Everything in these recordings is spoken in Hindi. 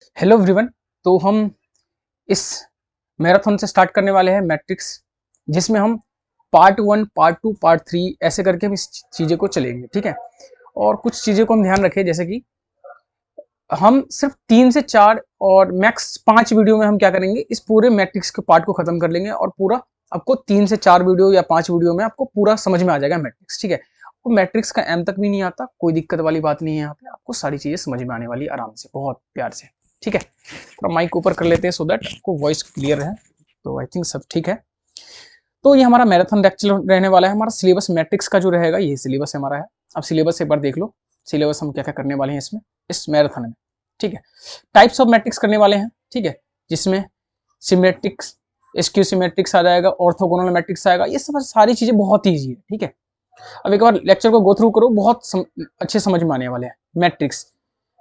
Hello everyone. तो हम इस मैराथन से स्टार्ट करने वाले हैं मैट्रिक्स, जिसमें हम पार्ट 1, पार्ट 2, पार्ट 3 ऐसे करके हम इस चीज़ें को चलेंगे, ठीक है। और कुछ चीज़ें को हम ध्यान रखें, जैसे कि हम सिर्फ 3 से 4 और मैक्स 5 वीडियो में हम क्या करेंगे, इस पूरे मैट्रिक्स के पार्ट को खत्म कर लेंगे और पूरा आपको 3 से 4 वीडियो या 5 वीडियो में आपको पूरा समझ में आ जाएगा मैट्रिक्स, ठीक है। वो मैट्रिक्स का एम तक भी नहीं आता, कोई दिक्कत वाली बात नहीं है। यहाँ पे आपको सारी चीज़ें समझ में आने वाली आराम से, बहुत प्यार से, ठीक है। थोड़ा माइक ऊपर कर लेते हैं सो दैट आपको वॉइस क्लियर है। तो आई थिंक सब ठीक है। तो ये हमारा मैराथन लेक्चर रहने वाला है। हमारा सिलेबस मैट्रिक्स का जो रहेगा, ये सिलेबस हमारा है। अब सिलेबस एक बार देख लो, सिलेबस हम क्या क्या करने वाले हैं इसमें, इस मैराथन में, ठीक है। टाइप्स ऑफ मैट्रिक्स करने वाले हैं, ठीक है, जिसमें सिमेट्रिक्स, स्क्यू सिमेट्रिक्स आ जाएगा, ऑर्थोगोनल मैट्रिक्स आएगा। ये सब सारी चीजें बहुत ईजी है, ठीक है। अब एक बार लेक्चर को गो थ्रू करो, बहुत अच्छे समझ में आने वाले हैं। मैट्रिक्स,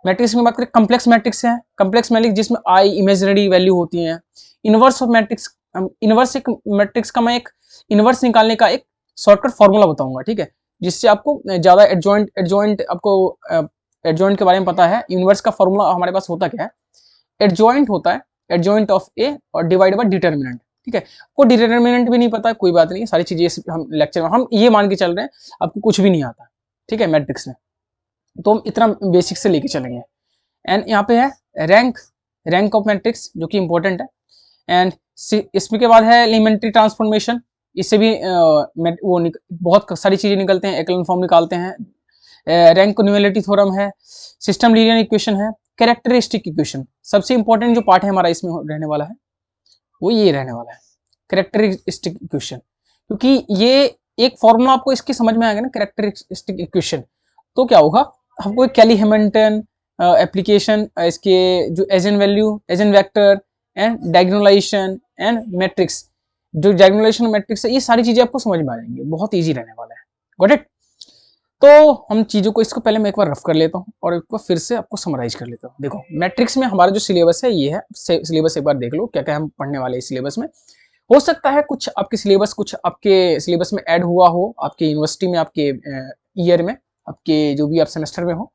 मैट्रिक्स में बात करें, कम्प्लेक्स मैट्रिक्स है। कम्प्लेक्स मैट्रिक्स जिसमें आई इमेजिनरी वैल्यू होती है। इनवर्स ऑफ मैट्रिक्स, इनवर्स एक मैट्रिक्स का मैं एक इनवर्स निकालने का एक शॉर्टकट फॉर्मूला बताऊंगा, ठीक है, जिससे आपको ज्यादा एडजॉइंट एडजॉइंट आपको एडजॉइंट के बारे में पता है। इनवर्स का फॉर्मूला हमारे पास होता क्या है, एडजॉइंट होता है एडजॉइंट ऑफ ए और डिवाइड बाय डिटर्मिनेंट, ठीक है। को डिटर्मिनेंट भी नहीं पता है, कोई बात नहीं, सारी चीजें हम लेक्चर में हम ये मान के चल रहे हैं आपको कुछ भी नहीं आता, ठीक है, मैट्रिक्स में। तो हम इतना बेसिक से लेके चलेंगे। एंड यहाँ पे है रैंक, रैंक ऑफ मैट्रिक्स, जो कि इंपॉर्टेंट है। एंड इसमें के बाद है एलिमेंट्री ट्रांसफॉर्मेशन, इससे भी बहुत सारी चीजें निकलते हैं, एकलन फॉर्म निकालते हैं। रैंक न्यूमेलिटी थ्योरम है, सिस्टम लीनियर इक्वेशन है, कैरेक्टरिस्टिक इक्वेशन। सबसे इंपॉर्टेंट जो पार्ट है हमारा इसमें रहने वाला है, वो ये रहने वाला है, कैरेक्टरिस्टिक इक्वेशन। क्योंकि ये एक फॉर्मूला आपको इसकी समझ में आएगा ना, कैरेक्टरिस्टिक इक्वेशन, तो क्या होगा, आपको कैली हैमिल्टन एप्लीकेशन, इसके जो eigen value, eigen vector and diagonalisation and matrix, जो डायगोनलाइजेशन मैट्रिक्स है, ये सारी चीजें आपको समझ में आ जाएंगी, बहुत इजी रहने वाला है। Got it. तो हम चीजों को, इसको पहले मैं एक बार रफ कर लेता हूँ और एक बार फिर से आपको समराइज कर लेता हूँ। देखो, मैट्रिक्स में हमारा जो सिलेबस है ये है, सिलेबस एक बार देख लो क्या क्या हम पढ़ने वाले हैं सिलेबस में। हो सकता है कुछ आपके सिलेबस, कुछ आपके सिलेबस में ऐड हुआ हो, आपके यूनिवर्सिटी में, आपके ईयर में, आपके जो भी आप सेमेस्टर में हो,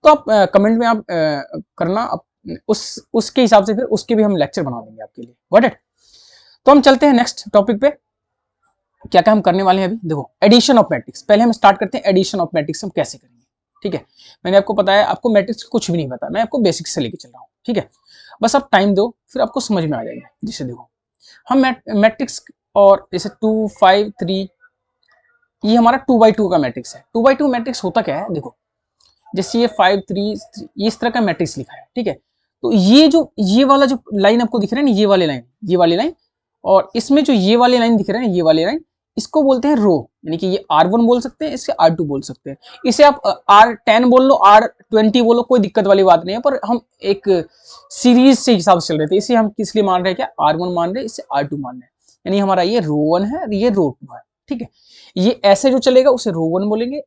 तो आप कमेंट में आप करना, आप उसके हिसाब से फिर उसके भी हम लेक्चर बना देंगे आपके लिए। Got it. तो हम चलते हैं नेक्स्ट टॉपिक पे, क्या क्या हम करने वाले हैं अभी। देखो, एडिशन ऑफ मैट्रिक्स, पहले हम स्टार्ट करते हैं एडिशन ऑफ मैट्रिक्स हम कैसे करेंगे, ठीक है। मैंने आपको बताया, आपको मैट्रिक्स कुछ भी नहीं पता, मैं आपको बेसिक से लेके चल रहा हूँ, ठीक है। बस आप टाइम दो, फिर आपको समझ में आ जाएगा। जैसे देखो, हम मैट्रिक्स, और जैसे 2, 5, 3, ये हमारा 2x2 का मैट्रिक्स है। 2x2 मैट्रिक्स होता क्या है, देखो, जैसे ये 5, 3, ये इस तरह का मैट्रिक्स लिखा है, ठीक है। तो ये वाला जो लाइन आपको दिख रहा है ना, ये वाली लाइन, ये वाली लाइन, और इसमें जो ये वाली लाइन दिख रहा है ना, ये वाली लाइन, इसको बोलते हैं रो, यानी कि ये R1 बोल सकते हैं, इससे R2 बोल सकते हैं। इसे आप R10 बोल लो, R20 बोलो, कोई दिक्कत वाली बात नहीं है, पर हम एक सीरीज से हिसाब से चल रहे थे, इसे हम किस लिए मान रहे हैं, क्या R1 मान रहे हैं, इससे R2 मान रहे हैं, यानी हमारा ये रो 1 है, ये रो 2 है, ठीक है। ये ऐसे जो चलेगा उसे रो 1 बोलेंगे,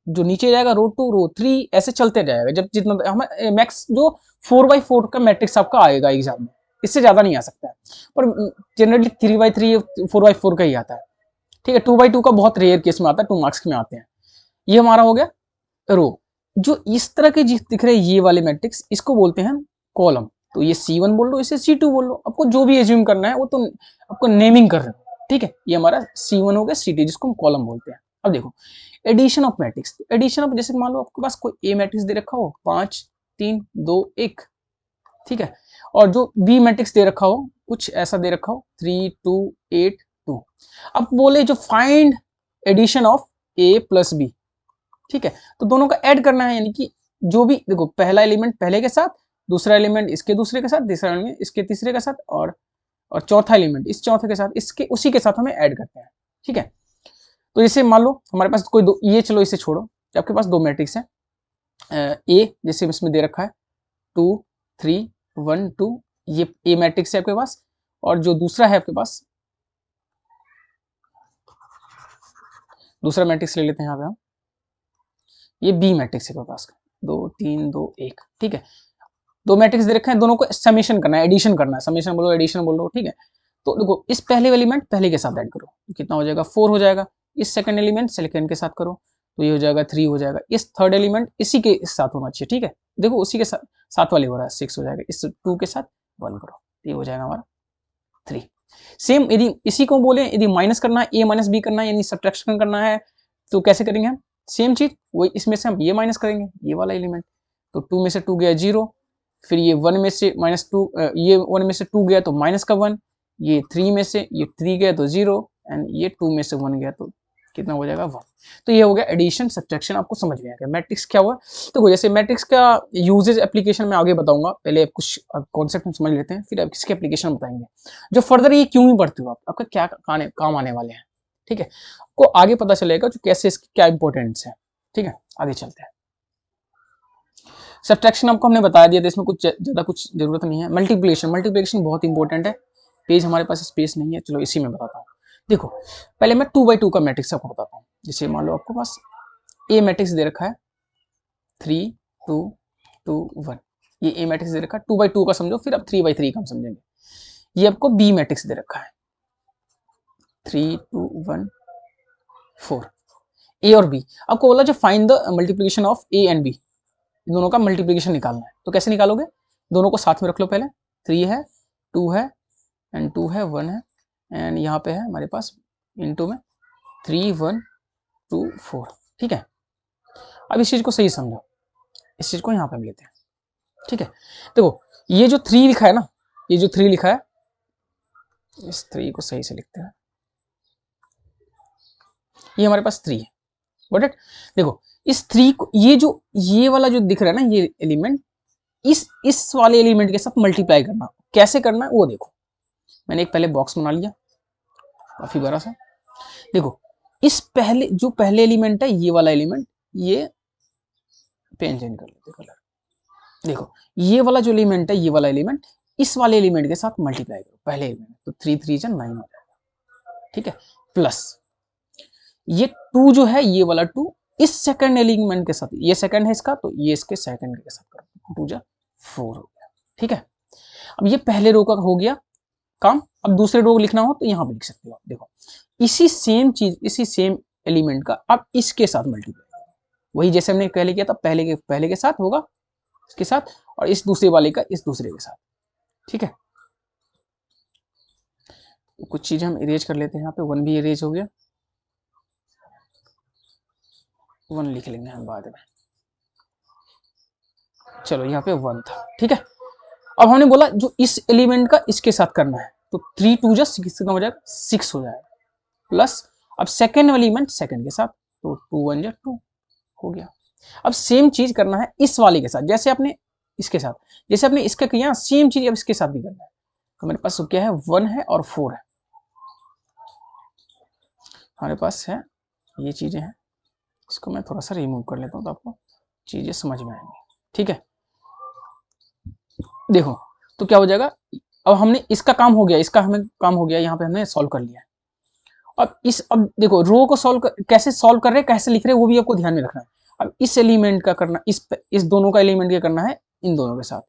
जो नीचे जाएगा रो 2, रो 3, ऐसे चलते जाएगा, जब जितना हमें मैक्स जो 4x4 का मैट्रिक्स आपका आएगा एग्जाम में, इससे ज्यादा नहीं आ सकता है, पर जनरली 3x3, 4x4 का ही आता है, ठीक है। 2x2 का बहुत रेयर केस में आता है, 2 मार्क्स में आते हैं। ये हमारा हो गया रो। जो इस तरह के दिख रहे हैं ये वाले मैट्रिक्स, इसको बोलते हैं कॉलम। तो ये C1 बोल लो, इसे C2 बोल लो, आपको जो भी एज्यूम करना है वो तो आपको नेमिंग कर रहे हो, ठीक है। ये हमारा C1 हो गया, C2 जिसको हम कॉलम बोलते हैं। अब देखो, addition of matrix, addition of, जैसे मान लो आपके पास कोई ए मैट्रिक्स दे रखा हो, 5, 3, 2, 1, ठीक है, और जो बी मैट्रिक्स दे रखा हो, कुछ ऐसा दे रखा हो, 3, 2, 8, 2। अब बोले जो find addition of A plus B, ठीक है, तो दोनों का ऐड करना है, यानी कि जो भी, देखो, पहला एलिमेंट पहले के साथ, दूसरा एलिमेंट इसके दूसरे के साथ, तीसरा एलिमेंट इसके तीसरे के साथ, और चौथा एलिमेंट इस चौथे के साथ, इसके उसी के साथ हमें ऐड करते हैं, ठीक है। तो जैसे मान लो हमारे पास कोई दो, ये चलो इसे छोड़ो, आपके पास दो मैट्रिक्स है, ए जैसे इसमें दे रखा है 2, 3, 1, 2, ये ए मैट्रिक्स है आपके पास, और जो दूसरा है आपके पास, दूसरा मैट्रिक्स ले लेते हैं यहाँ पे हम, ये बी मैट्रिक्स है आपके पास, 2, 3, 2, 1, ठीक है। दो मैट्रिक्स दे रखे हैं, दोनों को समेशन करना है, एडिशन करना है, समेशन बोलो, एडिशन बोलो, ठीक है। तो देखो, इस पहले एलिमेंट पहले के साथ ऐड करो, तो कितना हो जाएगा, 4 हो जाएगा। इस सेकंड एलिमेंट सेकंड के साथ करो, तो ये हो जाएगा 3 हो जाएगा। इस थर्ड एलिमेंट इसी के साथ होना चाहिए, ठीक है। देखो उसी के साथ वाले हो रहा है, 6 हो जाएगा। इस 2 के साथ 1 करो, ये हो जाएगा हमारा 3। सेम यदि इसी को बोले यदि माइनस करना है, ए माइनस बी करना है, यानी सब्ट्रैक्शन करना है, तो कैसे करेंगे हम? सेम चीज वही, इसमें से हम ये माइनस करेंगे, ये वाला एलिमेंट, तो 2 में से 2 गया 0, फिर ये 1 में से -2, ये 1 में से 2 गया तो माइनस का 1, ये 3 में से ये 3 गया तो 0, एंड ये 2 में से 1 गया तो कितना हो जाएगा 1। तो ये हो गया एडिशन सब्ट्रैक्शन, आपको समझ में आ गया मैट्रिक्स क्या हुआ। तो जैसे मैट्रिक्स का यूजेज एप्लीकेशन में आगे बताऊंगा, पहले कुछ कॉन्सेप्ट हम समझ लेते हैं, फिर अब इसके एप्लीकेशन बताएंगे। जो फर्दर ये क्यों ही पढ़ते हो आप, आपका क्या काम आने वाले हैं, ठीक है, को आगे पता चलेगा जो कैसे इसकी क्या इंपॉर्टेंस है, ठीक है। आगे चलते हैं। सब्ट्रैक्शन आपको हमने बता दिया था, इसमें कुछ ज्यादा कुछ जरूरत नहीं है। मल्टीप्लिकेशन बहुत इंपॉर्टेंट है। पेज हमारे पास स्पेस नहीं है, चलो इसी में बताता हूँ। देखो पहले मैं 2x2 का मैट्रिक्स आपको बताता हूँ। जैसे मान लो आपको पास ए मैट्रिक्स दे रखा है 3 2 2 1, ये ए मैट्रिक्स दे रखा है 2x2 का समझो, फिर अब 3x3 का हम समझेंगे। ये आपको बी मैट्रिक्स दे रखा है 3 2 1 4, ए और बी। आपको बोला जो find the multiplication of A and B, दोनों का मल्टीप्लिकेशन निकालना है। तो कैसे निकालोगे? दोनों को साथ में रख लो, पहले 3 है 2 है एंड 2 है 1 है, एंड यहाँ पे है हमारे पास इनटू में 3 1 2 4, ठीक है। अब इस चीज को सही समझो, इस चीज को यहाँ पे हम लेते हैं, ठीक है। देखो ये जो 3 लिखा है ना, ये जो 3 लिखा है, इस 3 को सही से लिखते हैं, ये हमारे पास 3 है, गॉट इट। देखो इस 3 को, ये वाला जो दिख रहा है ना, ये एलिमेंट इस वाले एलिमेंट के साथ मल्टीप्लाई करना, कैसे करना है वो देखो। मैंने एक पहले बॉक्स बना लिया काफी बड़ा सा। देखो इस पहले एलिमेंट है, ये वाला एलिमेंट, ये पेन चेंज कर लेते कलर। देखो ये वाला जो एलिमेंट है, ये वाला एलिमेंट इस वाले एलिमेंट के साथ मल्टीप्लाई करो, पहले एलिमेंट, तो 3 3 9 हो जाएगा, ठीक है। प्लस ये 2 जो है, ये वाला 2 इस सेकंड एलिमेंट के साथ, ये सेकंड है इसका, तो ये इसके सेकंड के साथ करो, 2 जा 4 हो गया, ठीक है। अब ये पहले रो का हो गया काम। अब दूसरे रो लिखना हो तो यहां पे लिख सकते हो। देखो इसी सेम चीज, इसी सेम एलिमेंट का अब इसके साथ मल्टीप्लाई करो, वही जैसे हमने पहले किया था, पहले के साथ होगा इसके साथ, और इस दूसरे वाले का इस दूसरे के साथ, ठीक है। तो कुछ चीजें हम इरेज कर लेते हैं, यहाँ पे 1 भी इरेज हो गया, 1 लिख लेंगे हम बाद में, चलो यहाँ पे 1 था, ठीक है। अब हमने बोला जो इस एलिमेंट का इसके साथ करना है, तो 3 2 जा 6 हो जाएगा, 6 हो जाएगा, प्लस अब सेकेंड एलिमेंट सेकेंड के साथ, तो 2 1 जा 2 हो गया। अब सेम चीज करना है इस वाले के साथ, जैसे आपने इसके साथ, जैसे आपने इसका किया, सेम चीज अब इसके साथ भी करना है। तो मेरे पास क्या है, 1 है और 4 है, हमारे पास है ये चीजें हैं। इसको मैं थोड़ा सा रिमूव कर लेता हूँ तो आपको चीजें समझ में आएंगी, ठीक है। देखो तो क्या हो जाएगा, अब हमने इसका काम हो गया, इसका हमें काम हो गया, यहाँ पे हमने सॉल्व कर लिया। अब देखो रो को कैसे सॉल्व कर रहे हैं, कैसे लिख रहे हैं, वो भी आपको ध्यान में रखना है। अब इस एलिमेंट का करना, इस दोनों का एलिमेंट का करना है इन दोनों के साथ,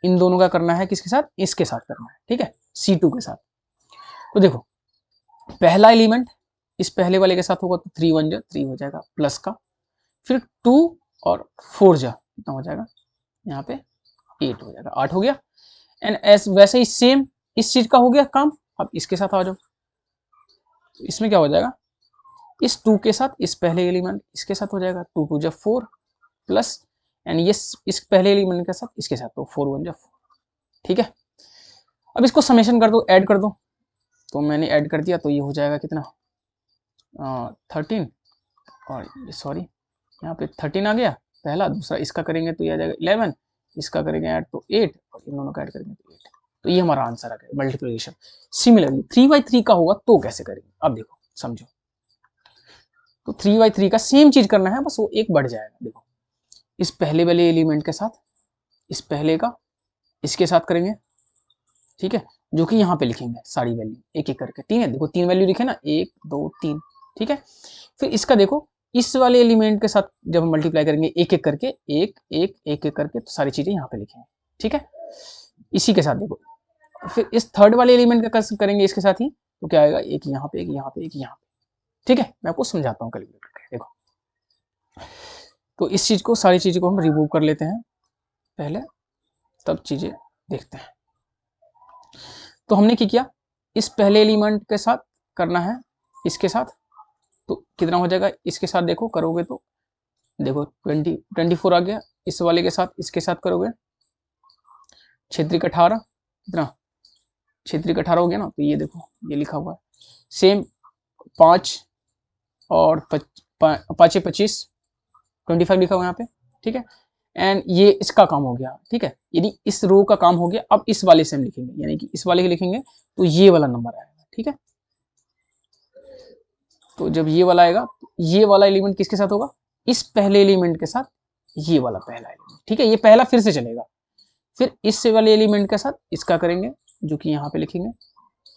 इन दोनों का करना है किसके साथ, इसके साथ करना है, ठीक है, C2 के साथ। तो देखो पहला एलिमेंट इस पहले वाले के साथ होगा, तो 3 1 जा 3 हो जाएगा, प्लस का, फिर 2 और 4 जा कितना हो जाएगा, यहाँ पे 8 हो जाएगा, 8 हो गया। एंड एस वैसे ही सेम इस चीज का हो गया काम। अब इसके साथ आ जाओ, तो इसमें क्या हो जाएगा, इस 2 के साथ इस पहले एलिमेंट इसके साथ हो जाएगा, 2 2 जा 4, प्लस एंड ये इस पहले एलिमेंट के साथ इसके साथ, तो 4 1 जा 4, ठीक है। अब इसको समेशन कर दो, ऐड कर दो, तो मैंने ऐड कर दिया, तो ये हो जाएगा कितना 13, और ये सॉरी यहाँ पे 13 आ गया पहला, दूसरा इसका करेंगे तो ये आ जाएगा 11, इसका करेंगे ऐड तो 8, और इन दोनों का ऐड करेंगे तो 8। तो ये हमारा आंसर आ गया मल्टीप्लिकेशन। सिमिलरली 3x3 का होगा तो कैसे करेंगे, अब देखो समझो। तो 3x3 का सेम चीज करना है, बस वो एक बढ़ जाएगा। देखो इस पहले वाले एलिमेंट के साथ इस पहले का इसके साथ करेंगे, ठीक है, जो कि यहाँ पे लिखेंगे सारी वैल्यू एक एक करके, 3 है, देखो 3 वैल्यू लिखे ना, 1 2 3, ठीक है। फिर इसका देखो इस वाले एलिमेंट के साथ जब हम मल्टीप्लाई करेंगे एक एक करके, एक एक एक एक करके, तो सारी चीजें यहाँ पे लिखेंगे, ठीक है। इसी के साथ देखो फिर इस थर्ड वाले एलिमेंट का करेंगे इसके साथ ही, तो क्या आएगा, एक यहाँ पे, एक यहाँ पे, एक यहाँ पे, ठीक है। मैं आपको समझाता हूँ कैलकुलेट करके। देखो तो इस चीज को, सारी चीज़ों को हम रिमूव कर लेते हैं पहले, तब चीज़ें देखते हैं। तो हमने क्या किया, इस पहले एलिमेंट के साथ करना है, इसके साथ, तो कितना हो जाएगा इसके साथ, देखो करोगे तो देखो 24 आ गया। इस वाले के साथ, इसके साथ करोगे क्षेत्रिक 18, कितना क्षेत्रिक 18 हो गया ना। तो ये देखो ये लिखा हुआ है सेम 5 और 5 25, 25 लिखा हुआ है यहाँ पे, ठीक है। एंड ये इसका काम हो गया, ठीक है। यदि इस रो का काम हो गया, अब इस वाले से हम लिखेंगे, यानी कि इस वाले के लिखेंगे तो ये वाला नंबर आएगा, ठीक है। तो जब ये वाला आएगा, ये वाला एलिमेंट किसके साथ होगा, इस पहले एलिमेंट के साथ ये वाला पहला एलिमेंट, ठीक है। ये पहला फिर से चलेगा, फिर इस वाले एलिमेंट के साथ इसका करेंगे जो कि यहाँ पे लिखेंगे,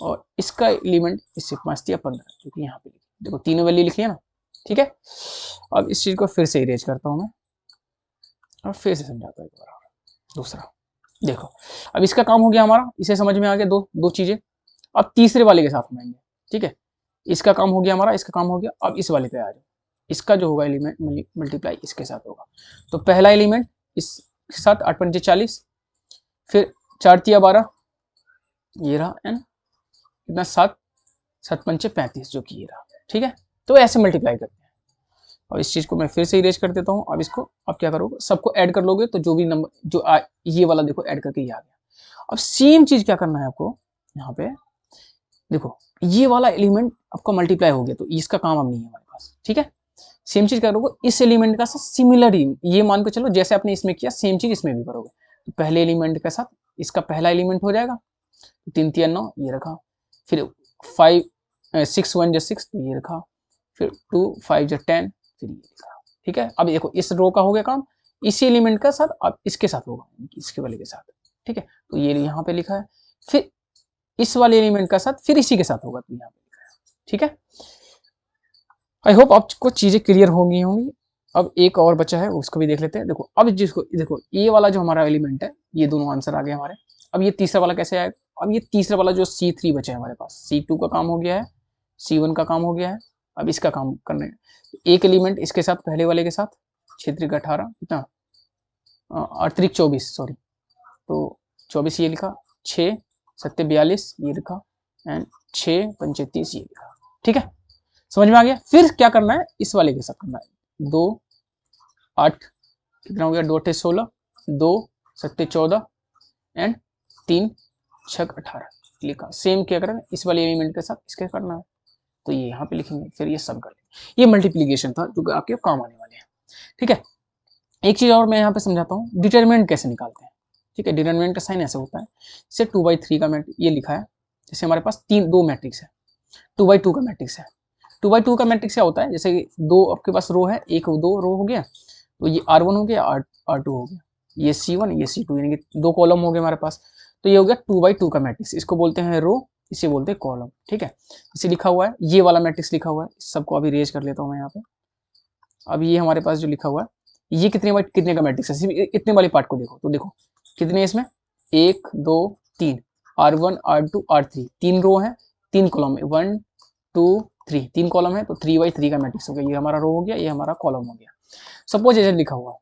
और इसका एलिमेंट इससे 5 या 15 जो कि यहाँ पे लिखेंगे। देखो तीनों वैल्यू लिखी है ना, ठीक है। अब इस चीज को फिर से इरेज करता हूँ मैं और फिर से समझाता हूँ एक बार दूसरा। देखो अब इसका काम हो गया हमारा, इसे समझ में आ गया दो चीजें। अब तीसरे वाले के साथ हम आएंगे, ठीक है। इसका काम हो गया हमारा, इसका काम हो गया। अब इस वाले पे आ जाओ, इसका जो होगा एलिमेंट मल्टीप्लाई इसके साथ होगा। तो पहला एलिमेंट इसके साथ 8 पंजे 40, फिर 4 तिया 12, ये रहा, एंड कितना 7 7 पंचे 35 जो कि ये रहा, ठीक है। तो ऐसे मल्टीप्लाई करते हैं। और इस चीज को मैं फिर से इरेज कर देता हूँ। अब इसको अब क्या करोगे, सबको ऐड कर लोगे तो जो भी नंबर जो ये वाला देखो ऐड करके ये आ गया। अब सेम चीज क्या करना है आपको, यहाँ पे देखो ये वाला एलिमेंट आपका मल्टीप्लाई हो गया, तो इसका काम अब नहीं है हमारे पास, ठीक है। सेम चीज करोगे इस एलिमेंट का साथ सिमिलर ही, ये मान के चलो जैसे आपने इसमें किया सेम चीज इसमें भी करोगे। तो पहले एलिमेंट के साथ इसका पहला एलिमेंट हो जाएगा, 3 तिया 9 ये रखा, फिर 6 1 6 तो ये रखा, फिर 2 5 10 फिर ये लिखा, ठीक है। अब देखो इस रो का हो गया काम, इसी एलिमेंट का साथ अब इसके साथ होगा, इसके वाले के साथ, ठीक है। तो ये यहाँ पे लिखा है, फिर इस वाले एलिमेंट का साथ फिर इसी के साथ होगा, तो यहाँ पे लिखा है, ठीक है। आई होप आपको चीजें क्लियर होंगी होंगी। अब एक और बचा है, उसको भी देख लेते हैं। देखो अब जिसको देखो ये वाला जो हमारा एलिमेंट है, ये दोनों आंसर आ गए हमारे। अब ये तीसरा वाला कैसे आएगा, अब ये तीसरा वाला जो C3 बचा है हमारे पास, C2 का काम हो गया है, C1 का काम हो गया है, अब इसका काम करने एक एलिमेंट इसके साथ, पहले वाले के साथ क्षेत्रिक 18 कितना 8 24 सॉरी, तो 24 ये लिखा, 6 7 42 ये लिखा, एंड 6 पंचे 30 ये लिखा, ठीक है। समझ में आ गया। फिर क्या करना है, इस वाले के साथ करना है, 2 8 कितना हो गया, 2 8 16, 2 7 14 एंड 3 6 18 लिखा। सेम क्या करेंगे, इस वाले एलिमेंट के साथ इसके करना है, तो ये यहाँ पे लिखेंगे, फिर ये सब कर लेंगे। ये मल्टीप्लीकेशन था जो आपके काम आने वाले हैं, ठीक है। एक चीज और मैं यहाँ पे समझाता हूँ, डिटरमिनेंट कैसे निकालते हैं, ठीक है। डिटरमिनेंट का साइन ऐसे होता है, जैसे 2/3 का ये लिखा है, जैसे हमारे पास दो मैट्रिक्स है, 2/2 का मैट्रिक्स है। 2/2 का मैट्रिक्स क्या होता है, जैसे दो आपके पास रो है, एक दो रो हो गया, तो ये R1 हो गया, R2 हो गया, ये C1 ये C2, यानी कि 2 कॉलम हो गए हमारे पास। तो ये हो गया 2/2 का मैट्रिक्स, इसको बोलते हैं रो, इसे बोलते हैं कॉलम, ठीक है। इसे लिखा हुआ है, ये वाला मैट्रिक्स लिखा हुआ है, सबको अभी रेज कर लेता हूँ मैं यहाँ पे। अब ये हमारे पास जो लिखा हुआ है, ये कितने का मैट्रिक्स है, सिर्फ इतने वाले पार्ट को देखो, तो देखो कितने इसमें 1 2 3, R1 R2 R3, 3 रो है, 3 कॉलम है, 1 2 3, 3 कॉलम है, तो 3/3 का मैट्रिक्स हो गया। ये हमारा रो हो गया, ये हमारा कॉलम हो गया। सपोज ऐसे लिखा हुआ,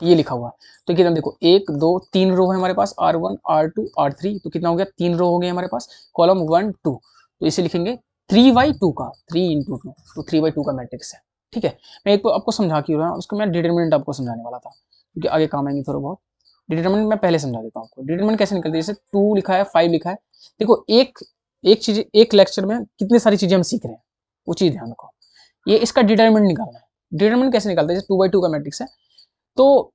ये लिखा हुआ, तो कितना देखो 1 2 3 रो है हमारे पास, R1 R2 R3, तो कितना हो गया, 3 रो हो गए हमारे पास, कॉलम 1 2, तो इसे लिखेंगे 3/2 का, 3 × 2, तो 3/2 का मैट्रिक्स है, ठीक है। मैं एक तो आपको समझा के रहा हूँ, उसको मैं डिटरमिनेंट आपको समझाने वाला था, क्योंकि आगे काम आएंगे थोड़ा बहुत। डिटरमिनेंट मैं पहले समझा देता हूँ आपको, डिटरमिनेंट कैसे निकलती है, जैसे 2 लिखा है 5 लिखा है, देखो एक चीज, एक लेक्चर में कितनी सारी चीजें हम सीख रहे हैं, वो चीज ध्यान रखो। ये इसका डिटरमिनेंट निकालना है। डिटरमिनेंट कैसे निकालते हैं, जैसे 2/2 का मैट्रिक्स है, तो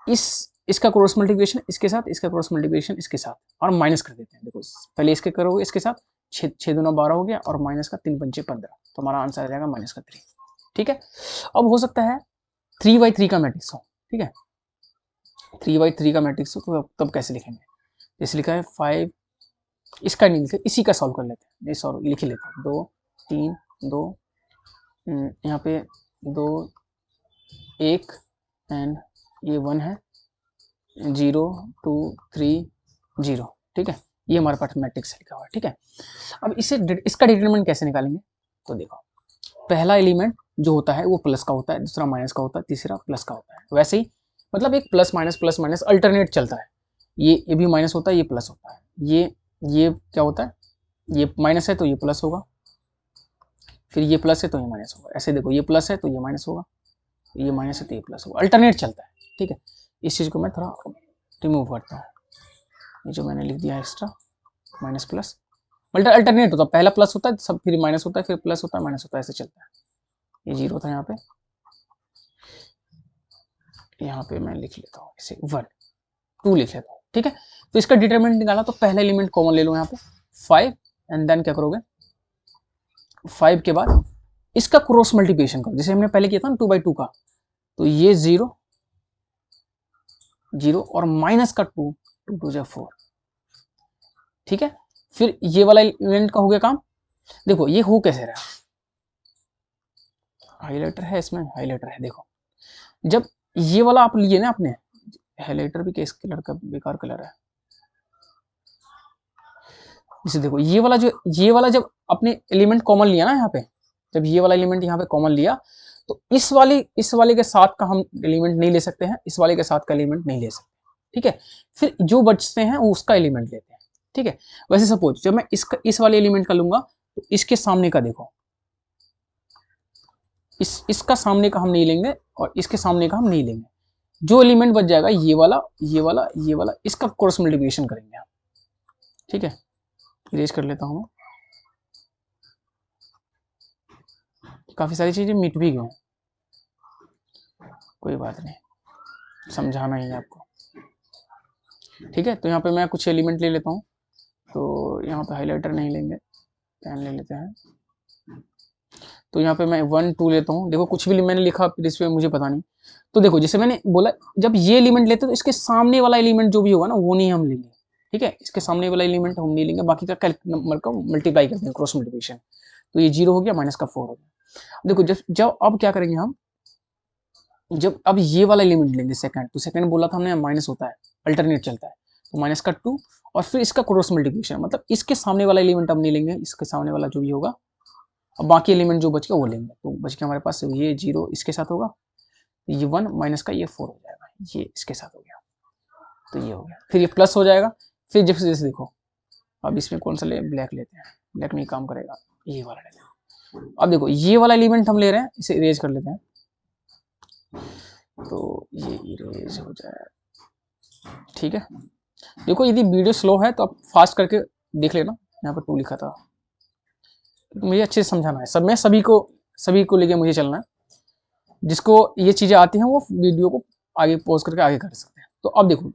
इसका क्रॉस मल्टीप्लिकेशन इसके साथ, इसका क्रॉस मल्टीप्लिकेशन इसके साथ, और माइनस कर देते हैं। देखो पहले इसके करोगे, इसके साथ 6 दूना 12 हो गया, और माइनस का 3 पंचे 15, तो हमारा आंसर आ जाएगा -3, ठीक है। अब हो सकता है 3/3 का मैट्रिक्स हो, ठीक है, 3/3 का मैट्रिक्स हो, तो तब कैसे लिखेंगे, जैसे लिखा है 5, इसका नहीं लिखे, इसी का सॉल्व कर लेते हैं, ये सॉल्व लिख ही लेते हैं, 2 3 2 यहाँ पे 2 1 एंड ये 1 है, 0 2 3 0, ठीक है। ये हमारे पास मैट्रिक्स लिखा हुआ है, ठीक है। अब इसका डिटरमिनेंट कैसे निकालेंगे, तो देखो पहला एलिमेंट जो होता है वो प्लस का होता है, दूसरा माइनस का होता है, तीसरा प्लस का होता है। वैसे ही मतलब एक प्लस माइनस अल्टरनेट चलता है। ये भी माइनस होता है, ये प्लस होता है। ये क्या होता है, ये माइनस है तो ये प्लस होगा, फिर ये प्लस है तो ये माइनस होगा। ऐसे देखो, ये प्लस है तो ये माइनस होगा, ये माइनस है तो ये प्लस होगा, अल्टरनेट चलता है। ठीक है, इस चीज़ को मैं थोड़ा रिमूव करता हूँ। ये जो मैंने लिख दिया एक्स्ट्रा माइनस प्लस, अल्टरनेट होता है, पहला प्लस होता है सब, फिर माइनस होता है, फिर प्लस होता है, माइनस होता है, ऐसे चलता है। ये जीरो था यहाँ पे मैं लिख लेता हूँ इसे 1 2 लिख लेता हूँ। ठीक है, तो इसका डिटरमिनेंट निकाला तो पहला एलिमेंट कॉमन ले लो यहाँ पे 5, एंड देन क्या करोगे, 5 के बाद इसका क्रॉस मल्टीप्लिकेशन करो, जैसे हमने पहले किया था ना 2/2 का। तो ये 0 0 और माइनस का 2, 2 2 4। ठीक है, फिर ये वाला एलिमेंट का हो गया काम। देखो ये हो कैसे रहा, हाईलाइटर है इसमें, हाईलाइटर है। देखो जब ये वाला आप लिए ना आपने, हाईलाइटर भी किस कलर का बेकार कलर है। इसे देखो ये वाला जब अपने एलिमेंट कॉमन लिया ना यहाँ पे, जब ये वाला एलिमेंट यहाँ पे कॉमन लिया तो इस वाले के साथ का हम एलिमेंट नहीं ले सकते हैं, इस वाले के साथ का एलिमेंट नहीं ले सकते। ठीक है, फिर जो बचते हैं वो उसका एलिमेंट लेते हैं। ठीक है, वैसे सपोज जब मैं इस वाले एलिमेंट का लूंगा तो इसके सामने का देखो, इसका सामने का हम नहीं लेंगे और इसके सामने का हम नहीं लेंगे। जो एलिमेंट बच जाएगा ये वाला ये वाला ये वाला, इसका क्रॉस मल्टीप्लिकेशन करेंगे हम। ठीक है, इरेज कर लेता हूं, काफी सारी चीजें मिट भी गई, कोई बात नहीं, समझाना ही है आपको। ठीक है, तो यहाँ पे मैं कुछ एलिमेंट ले लेता हूँ। तो यहाँ पे हाइलाइटर नहीं लेंगे, पेन ले लेते हैं। तो यहाँ पे मैं 1 2 लेता हूँ। देखो कुछ भी मैंने लिखा फिर इस पे मुझे पता नहीं। तो देखो जैसे मैंने बोला, जब ये एलिमेंट लेते हैं तो इसके सामने वाला एलिमेंट जो भी होगा ना वो नहीं हम लेंगे। ठीक है, इसके सामने वाला एलिमेंट हम नहीं लेंगे, बाकी का नंबर का मल्टीप्लाई करते हैं, क्रॉस मल्टीप्लिकेशन। तो ये 0 हो गया, माइनस का 4 हो गया। देखो जब अब क्या करेंगे हम, जब अब ये वाला एलिमेंट लेंगे सेकंड, तो सेकंड बोला था हमने माइनस होता है, अल्टरनेट चलता है, तो माइनस का 2 और फिर इसका क्रॉस मल्टीप्लिकेशन, मतलब इसके सामने वाला एलिमेंट हम नहीं लेंगे, इसके सामने वाला जो भी होगा, अब बाकी एलिमेंट जो बच गया वो लेंगे। तो बच गया हमारे पास ये 0 इसके साथ होगा, ये 1 माइनस का ये 4 हो जाएगा, ये इसके साथ हो गया, तो ये हो गया। फिर ये प्लस हो जाएगा। फिर जैसे जैसे देखो, अब इसमें कौन सा ले, ब्लैक लेते हैं, ब्लैक नहीं काम करेगा, ये वाला लेते हैं। अब देखो ये वाला एलिमेंट हम ले रहे हैं, इसे इरेज कर लेते हैं, तो ये इरेज हो जाए। ठीक है, देखो यदि वीडियो स्लो है तो आप फास्ट करके देख लेना, यहाँ पर 2 लिखा था, तो मुझे अच्छे से समझाना है, मैं सभी को लेके मुझे चलना है। जिसको ये चीजें आती हैं वो वीडियो को आगे पॉज करके आगे कर सकते हैं। तो अब देखो,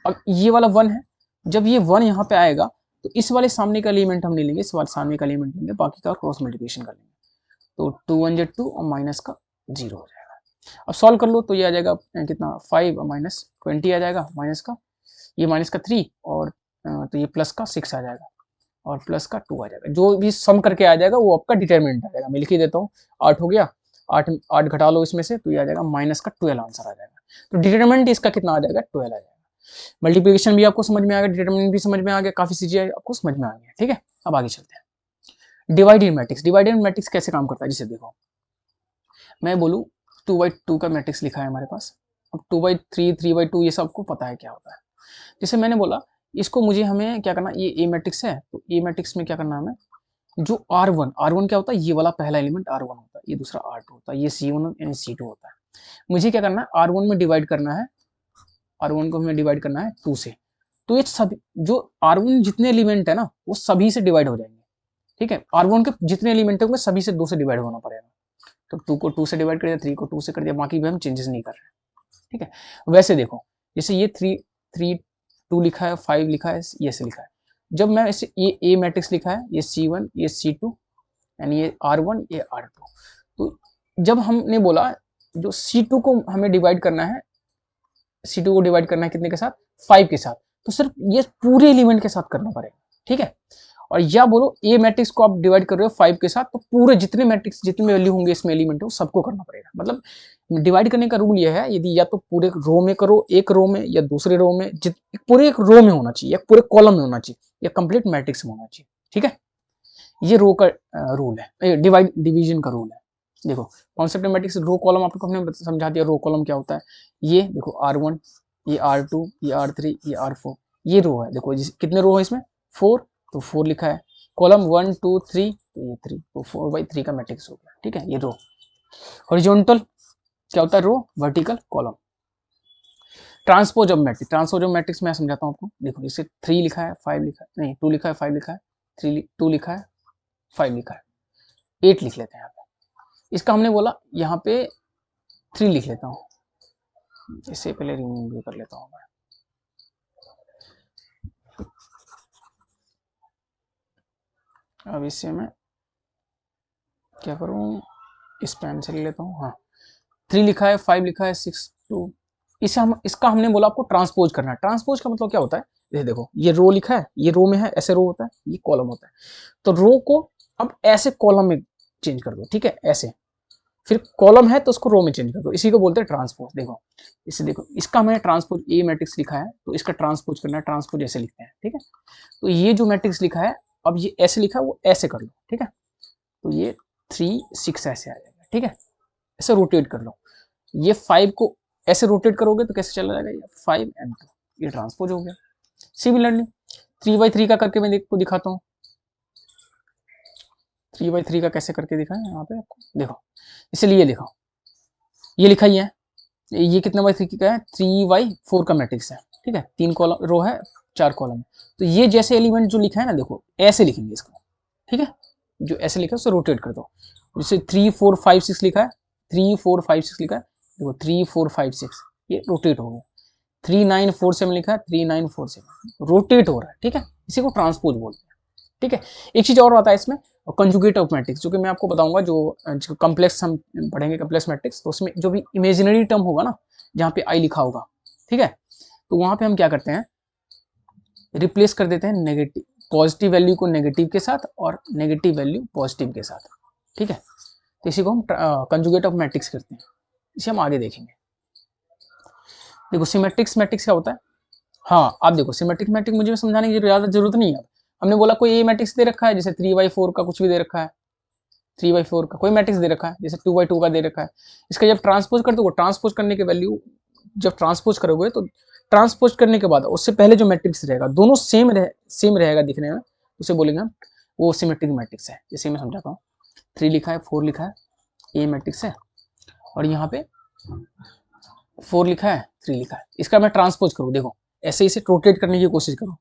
अब ये वाला 1 है, जब ये 1 यहाँ पे आएगा तो इस वाले सामने का एलिमेंट हम नहीं लेंगे, इस वाले सामने का एलिमेंट लेंगे, बाकी का क्रॉस मल्टीप्लिकेशन कर लेंगे। तो 2 1 2 और माइनस का 0 हो जाएगा। अब सॉल्व कर लो तो ये आ जाएगा कितना, 5 माइनस 20 आ जाएगा, माइनस का ये माइनस का 3 और तो ये प्लस का 6 आ जाएगा और प्लस का 2 आ जाएगा। जो भी सम करके आ जाएगा वो आपका डिटरमिनेंट आ जाएगा। मैं लिख ही देता हूँ, 8 हो गया, 8 घटा लो इसमें से तो ये आ जाएगा माइनस का 12 आंसर आ जाएगा। तो डिटरमिनेंट इसका कितना आ जाएगा, 12 आ जाएगा। मल्टीप्लिकेशन भी आपको समझ में आ गया, डिटरमिनेंट भी समझ में आ गया, काफी चीजें आपको समझ में आ गई। ठीक है, अब आगे चलते हैं। डिवाइडेड मैट्रिक्स, डिवाइडेड मैट्रिक्स कैसे काम करता है, जिसे देखो मैं बोलूँ 2/2 का मैट्रिक्स लिखा है हमारे पास, अब 2/3 3/2 ये सबको पता है क्या होता है। जैसे मैंने बोला इसको मुझे हमें क्या करना, ये ए मैट्रिक्स है तो ए मैट्रिक्स में क्या करना हमें, जो R1 क्या होता है, ये वाला पहला एलिमेंट R1 होता है, ये दूसरा R2 होता है, ये C1 यानी C2 होता है। मुझे क्या करना है, R1 में डिवाइड करना है, R1 को हमें डिवाइड करना है 2 से। तो ये सभी जो R1 जितने एलिमेंट है ना वो सभी से डिवाइड हो जाएंगे। ठीक है, R1 के जितने एलिमेंट होंगे सभी से 2 से डिवाइड होना पड़ेगा। तो 2 को 2 से डिवाइड कर दिया, 3 को 2 से कर दिया, बाकी भी हम चेंजेस नहीं कर रहे। ठीक है, वैसे देखो जैसे ये 3 2 लिखा है, 5 लिखा है, ये से लिखा है। जब मैं इसे ये ए मैट्रिक्स लिखा है, ये C1 ये C2 यानी ये R1 ये R2। तो जब हमने बोला जो C2 को हमें डिवाइड करना है, C2 को डिवाइड करना है कितने के साथ, 5 के साथ, तो सिर्फ ये पूरे एलिमेंट के साथ करना पड़ेगा। ठीक है, और या बोलो ए मैट्रिक्स को आप डिवाइड कर रहे हो 5 के साथ, तो पूरे जितने मैट्रिक्स जितने वैल्यू होंगे इसमें एलिमेंट है वो सबको करना पड़ेगा। मतलब डिवाइड करने का रूल ये है, यदि या तो पूरे रो में करो, एक रो में, या दूसरे रो में, पूरे एक रो में होना चाहिए, या पूरे कॉलम में होना चाहिए, या कंप्लीट मैट्रिक्स में होना चाहिए। ठीक है, ये रो का रूल है, डिविजन का रूल है। देखो कॉन्सेप्ट मैट्रिक्स रो कॉलम आपको हमने समझा दिया, रो कॉलम क्या होता है। ये देखो R1, ये R2, ये R3, ये R4, ये रो है। देखो कितने रो है इसमें, 4, तो 4 लिखा है। कॉलम 1 2 3, तो ये 3, तो 4/3 का मैट्रिक्स हो गया, ठीक है, ये रो। हॉरिजॉन्टल क्या होता है, row. Vertical column. Transpose of matrix, transpose of matrix मैं समझाता हूँ आपको। देखो जैसे 3 लिखा है, 5 लिखा है, नहीं 2 लिखा है, 5 लिखा है, 2 लिखा है, 5 लिखा है, 8 लिख लेते हैं यहाँ पे। इसका हमने बोला यहाँ पे 3 लिख लेता हूँ, इससे पहले रिमूव भी कर लेता हूँ मैं। अब इससे मैं क्या करूँ, इस पेन से ले लेता हूँ। हाँ 3 लिखा है, 5 लिखा है, 6 2, इसे हम इसका हमने बोला आपको ट्रांसपोज करना है। ट्रांसपोज का मतलब क्या होता है, ये देखो ये रो लिखा है, ये रो में है, ऐसे रो होता है, ये कॉलम होता है। तो रो को अब ऐसे कॉलम में चेंज कर दो, ठीक है, ऐसे। फिर कॉलम है तो उसको रो में चेंज कर दो, इसी को बोलते हैं ट्रांसपोज। देखो इसे देखो, इसका मैंने ट्रांसपोज ए मैट्रिक्स लिखा है, तो इसका ट्रांसपोज करना है, ट्रांसपोज ऐसे लिखते हैं, ठीक है। तो ये जो मैट्रिक्स लिखा है, अब ये ऐसे लिखा है, वो ऐसे कर लो, ठीक है। तो ये 3 6 ऐसे आ जाएगा, ठीक है। ऐसे रोटेट कर लो। ये 5 को ऐसे रोटेट करोगे तो कैसे चला जाएगा, ये 5 and 2, ये ट्रांसपोज हो गया। सिमिलरली 3/3 का करके मैं आपको दिखाता हूँ। 3/3 का कैसे करके दिखाएं यहाँ पे आपको, देखो इसलिए लिखा, ये लिखा ही है। ये कितने बाई 3 का है, 3/4 का मैट्रिक्स है, ठीक है। 3 कॉलम रो है, 4 कॉलम। तो ये जैसे एलिमेंट जो लिखा है ना, देखो ऐसे लिखेंगे इसको, ठीक है। जो ऐसे लिखा है उसे रोटेट कर दो। जैसे 3 4 5 6 लिखा है, 3 4 5 6 लिखा है, देखो 3 4 5 6, ये रोटेट हो गया। 3 9 4 7 लिखा है, 3 9 4 7 रोटेट हो रहा है, ठीक है। इसी को ट्रांसपोज बोलते हैं, ठीक है। एक चीज और आता है इसमें, कंजुगेट ऑफ मैट्रिक्स, जो कि मैं आपको बताऊंगा। जो कम्प्लेक्स हम पढ़ेंगे, कम्प्लेक्स मैट्रिक्स, तो उसमें जो भी इमेजिनरी टर्म होगा ना, जहाँ पे आई लिखा होगा, ठीक है, तो वहां पे हम क्या करते हैं, रिप्लेस कर देते हैं नेगेटिव, पॉजिटिव वैल्यू को नेगेटिव के साथ और नेगेटिव वैल्यू पॉजिटिव के साथ, ठीक है। तो इसी को हम कंजुगेट ऑफ मैट्रिक्स करते हैं, इसे हम आगे देखेंगे। देखो सिमेट्रिक्स मैट्रिक्स क्या होता है। हाँ आप देखो सिमेट्रिक मैट्रिक मुझे समझाने की ज्यादा जरूरत नहीं है। हमने बोला कोई ए मैट्रिक्स दे रखा है, जैसे 3/4 का कुछ भी दे रखा है, 3/4 का कोई मैट्रिक्स दे रखा है, जैसे 2/2 का दे रखा है। इसका जब ट्रांसपोज कर दो, ट्रांसपोज करने के वैल्यू जब ट्रांसपोज करोगे, तो ट्रांसपोज करने के बाद उससे पहले जो मैट्रिक्स रहेगा, दोनों सेम रहेगा दिखने में, उसे बोलेंगे हम, वो सिमेट्रिक मैट्रिक्स है। जैसे मैं समझाता हूँ, 3 लिखा है, 4 लिखा है, ए मैट्रिक्स है, और यहाँ पे 4 लिखा है, 3 लिखा है। इसका मैं ट्रांसपोज करूँ, देखो ऐसे इसे रोटेट करने की कोशिश करो,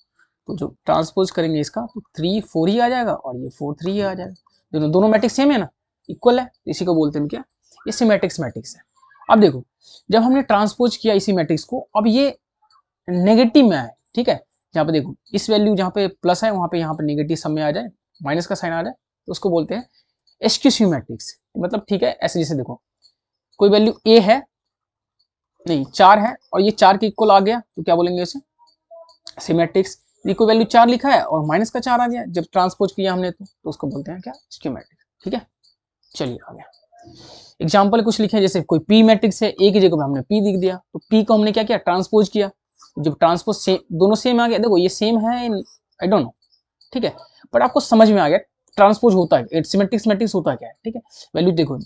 तो जो ट्रांसपोज करेंगे इसका, तो 3 4 ही आ जाएगा, और ये 4 3 ही आ जाएगा। दोनों मैट्रिक्स सेम है ना, इक्वल है, इसी को बोलते हैं क्या, ये सिमेट्रिक्स मैट्रिक्स है। अब देखो जब हमने ट्रांसपोज किया इसी मैट्रिक्स को, अब ये नेगेटिव में आए, ठीक है। जहाँ पे देखो इस वैल्यू जहाँ पे प्लस है, वहाँ पे यहाँ पे नेगेटिव सब में आ जाए, माइनस का साइन आ जाए, तो उसको बोलते हैं एसक्यूसिव मैट्रिक्स। मतलब ठीक है, ऐसे जैसे देखो कोई वैल्यू ए है, नहीं 4 है, और ये 4 के इक्वल आ गया, तो क्या बोलेंगे इसे, सिमेट्रिक्स। ये कोई वैल्यू 4 लिखा है और माइनस का 4 आ गया जब ट्रांसपोज किया हमने, तो उसको बोलते हैं क्या, स्कीमेटिक, ठीक है। चलिए आ गया एग्जाम्पल कुछ लिखे, जैसे कोई पी मैट्रिक्स है, ए की जगह पे हमने पी लिख दिया, तो पी को हमने क्या किया, ट्रांसपोज किया। जब ट्रांसपोज सेम, दोनों सेम आ गया, देखो ये सेम है, आई डोंट नो, ठीक है, बट आपको समझ में आ गया ट्रांसपोज होता है, सिमेट्रिक्स मैट्रिक्स होता है क्या है, ठीक है। वैल्यू देखो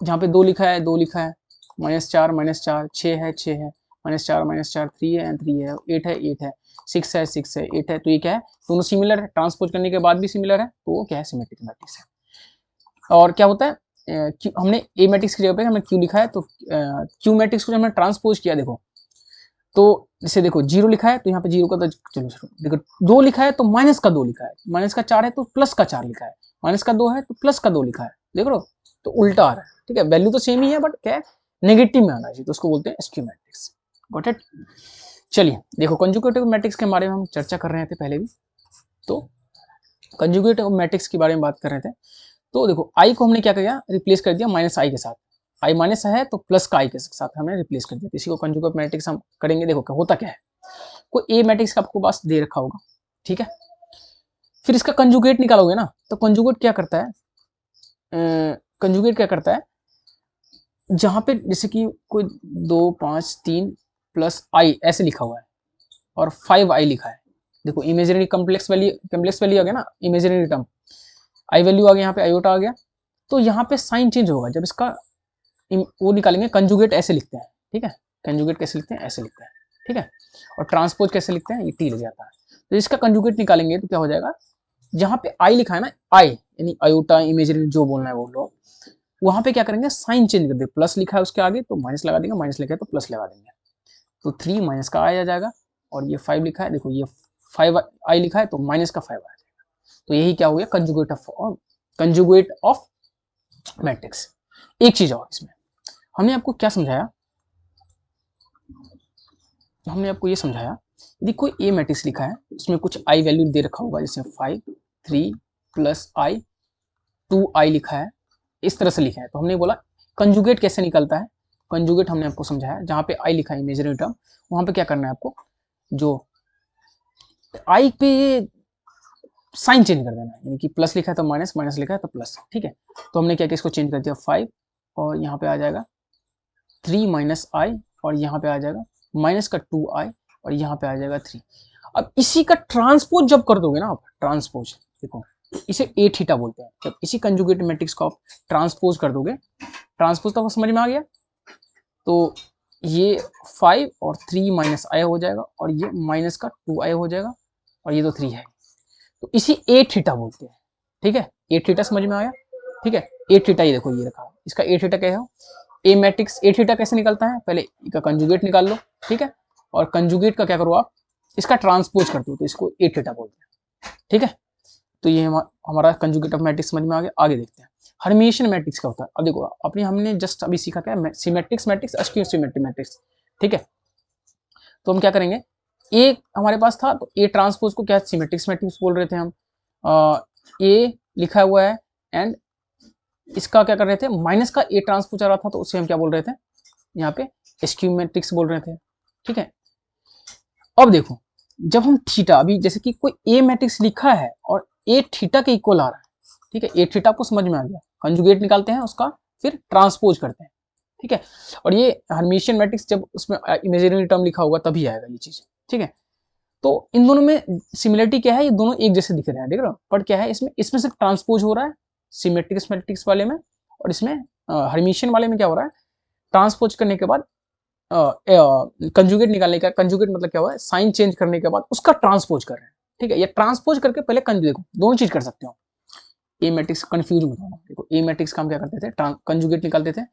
जहाँ पे 2 लिखा है, 2 लिखा है, -4 6 है, 6 है, -4 3 है, 3 है, 8 है, 8 है, 6 है, 6 है, 8 है, तो ये क्या है, दोनों सिमिलर है, ट्रांसपोज करने के बाद भी सिमिलर है, तो वो क्या है, सिमेट्रिक मैट्रिक्स है। और क्या होता है, हमने ए मैट्रिक्स की जगह पे हमने क्यू लिखा है, तो क्यू मैट्रिक्स को हमने ट्रांसपोज किया, देखो तो जैसे देखो 0 लिखा है, तो यहाँ पे 0 का, तो चलो देखो 2 लिखा है, तो माइनस का 2 लिखा है, माइनस का 4 है तो प्लस का 4 लिखा है, माइनस का 2 है तो प्लस का 2 लिखा है, देख लो, तो उल्टा आ रहा है, ठीक है। वैल्यू तो सेम ही है, बट क्या है, नेगेटिव में आना चाहिए, तो उसको बोलते हैं स्क्यू मैट्रिक्स, गॉट इट। चलिए देखो कंजुगेटिव मैट्रिक्स के बारे में हम चर्चा कर रहे थे पहले भी, तो कंजुगेटिव मैट्रिक्स के बारे में बात कर रहे थे। तो देखो आई को हमने क्या किया, रिप्लेस कर दिया माइनस आई के साथ, आई माइनस है तो प्लस का आई के साथ हमने रिप्लेस कर दिया, इसी को कंजुगेट मैट्रिक्स हम करेंगे। देखो क्या होता क्या है, कोई ए मैट्रिक्स का आपको पास दे रखा होगा, ठीक है, फिर इसका कंजुगेट निकालोगे ना, तो कंजुगेट क्या करता है, कंजुगेट क्या करता है, जहां पे जैसे कि कोई 2 5 3 प्लस आई ऐसे लिखा हुआ है, और 5 आई लिखा है, देखो इमेजिनरी कम्प्लेक्स वैल्यू आ गया ना, इमेजिनरी टर्म, आई वैल्यू आ गया, यहाँ पे आयोटा आ गया, तो यहाँ पे साइन चेंज होगा जब इसका वो निकालेंगे, कंजुगेट ऐसे लिखते हैं, ठीक है, कंजुगेट कैसे लिखते हैं, ऐसे लिखते हैं, ठीक है, और ट्रांसपोज कैसे लिखते हैं, ये टी लग जाता है। तो इसका कंजुगेट निकालेंगे तो क्या हो जाएगा, जहाँ पे आई लिखा है ना, आई यानी आयोटा, इमेजरी, जो बोलना है वो लो, वहां पे क्या करेंगे, साइन चेंज कर दे, प्लस लिखा है उसके आगे तो माइनस लगा देंगे, माइनस लिखा है तो प्लस लगा देंगे, तो 3 माइनस का आई आ जाएगा, और ये 5 लिखा है, देखो ये 5 आई लिखा है तो माइनस का 5 आ जाएगा। तो यही क्या हो गया, कंजुगेट ऑफ मैट्रिक्स। एक चीज और इसमें हमने आपको क्या समझाया, हमने आपको ये समझाया, यदि कोई ए मैट्रिक्स लिखा है उसमें कुछ आई वैल्यू दे रखा होगा, जैसे 5 3 प्लस आई 2 आई लिखा है, इस तरह से लिखा है, तो हमने बोला कंजुगेट कैसे निकलता है। कंजुगेट हमने आपको समझाया, जहां पे आई लिखा है इमेजिनरी टर्म, वहां पे क्या करना है आपको, जो आई पे साइन चेंज कर देना है, यानी कि प्लस लिखा है तो माइनस, माइनस लिखा है तो प्लस, ठीक है। तो हमने क्या किया, इसको चेंज कर दिया 5, और यहाँ पे आ जाएगा 3 माइनस आई, और यहाँ पे आ जाएगा माइनस का 2 आई, और यहाँ पे आ जाएगा 3। अब इसी का ट्रांसपोज जब कर दोगे ना आप, ट्रांसपोज देखो इसे ए थीटा बोलते हैं, जब इसी कंजुगेट मैट्रिक्स को आप ट्रांसपोज कर दोगे, ट्रांसपोज तो समझ में आ गया, तो ये 5 और 3 माइनस आई हो जाएगा, और ये माइनस का 2 आई हो जाएगा, और ये तो 3 है, तो इसी ए थीटा बोलते हैं, ठीक है। ए थीटा समझ में आया, ठीक है। ए थीटा ये देखो ये रखा, इसका ए थीटा क्या है, ए मैट्रिक्स ए थीटा कैसे निकलता है, पहले इसका कंजुगेट निकाल लो, ठीक है, और कंजुगेट का क्या करो आप, इसका ट्रांसपोज करते हो तो इसको ए थीटा बोलते हैं, ठीक है। तो ये हमारा कंजुगेट ऑफ मैट्रिक्स समझ में आ गया। आगे देखते हैं हर्मिशियन मैट्रिक्स क्या होता है। अब देखो अपने हमने जस्ट अभी सीखा क्या, सिमेट्रिक्स मैट्रिक्स, अस्टियोसिमेट्रिक मैट्रिक्स, ठीक है। तो हम क्या करेंगे, ए हमारे पास था तो ए ट्रांसपोज को क्या सिमेट्रिक्स मैट्रिक्स बोल रहे थे हम, ए लिखा हुआ है, एंड इसका क्या कर रहे थे, माइनस का ए ट्रांसपोज आ रहा था तो उसे हम क्या बोल रहे थे, यहाँ पे स्क्यू मैट्रिक्स बोल रहे थे, ठीक है। अब देखो जब हम थीटा, अभी जैसे कि कोई ए मैट्रिक्स लिखा है और ए थीटा के इक्वल आ रहा है, ठीक है, ए थीटा आपको समझ में आ गया, कंजुगेट निकालते हैं उसका, फिर ट्रांसपोज करते हैं, ठीक है। और ये हर्मिशियन मैट्रिक्स जब उसमें इमेजिनरी टर्म लिखा होगा तभी आएगा ये चीज, ठीक है। तो इन दोनों में सिमिलरिटी क्या है, ये दोनों एक जैसे दिख रहे हैं, देख रहे हो, बट क्या है इसमें सिर्फ ट्रांसपोज हो रहा है सिमेट्रिक्स मैट्रिक्स वाले में, और इसमें हर्मिशियन वाले में क्या हो रहा है, ट्रांसपोज करने के बाद कंजुगेट निकालने का, कंजुगेट मतलब क्या हुआ है, साइन चेंज करने के बाद उसका ट्रांसपोज कर रहे हैं, ठीक है। ये ट्रांसपोज करके पहले देखो दोनों चीज कर सकते हो, ए मैट्रिक्स कंफ्यूज मत होना, देखो ए मैट्रिक्स का हम क्या करते थे, कंजुगेट निकालते थे,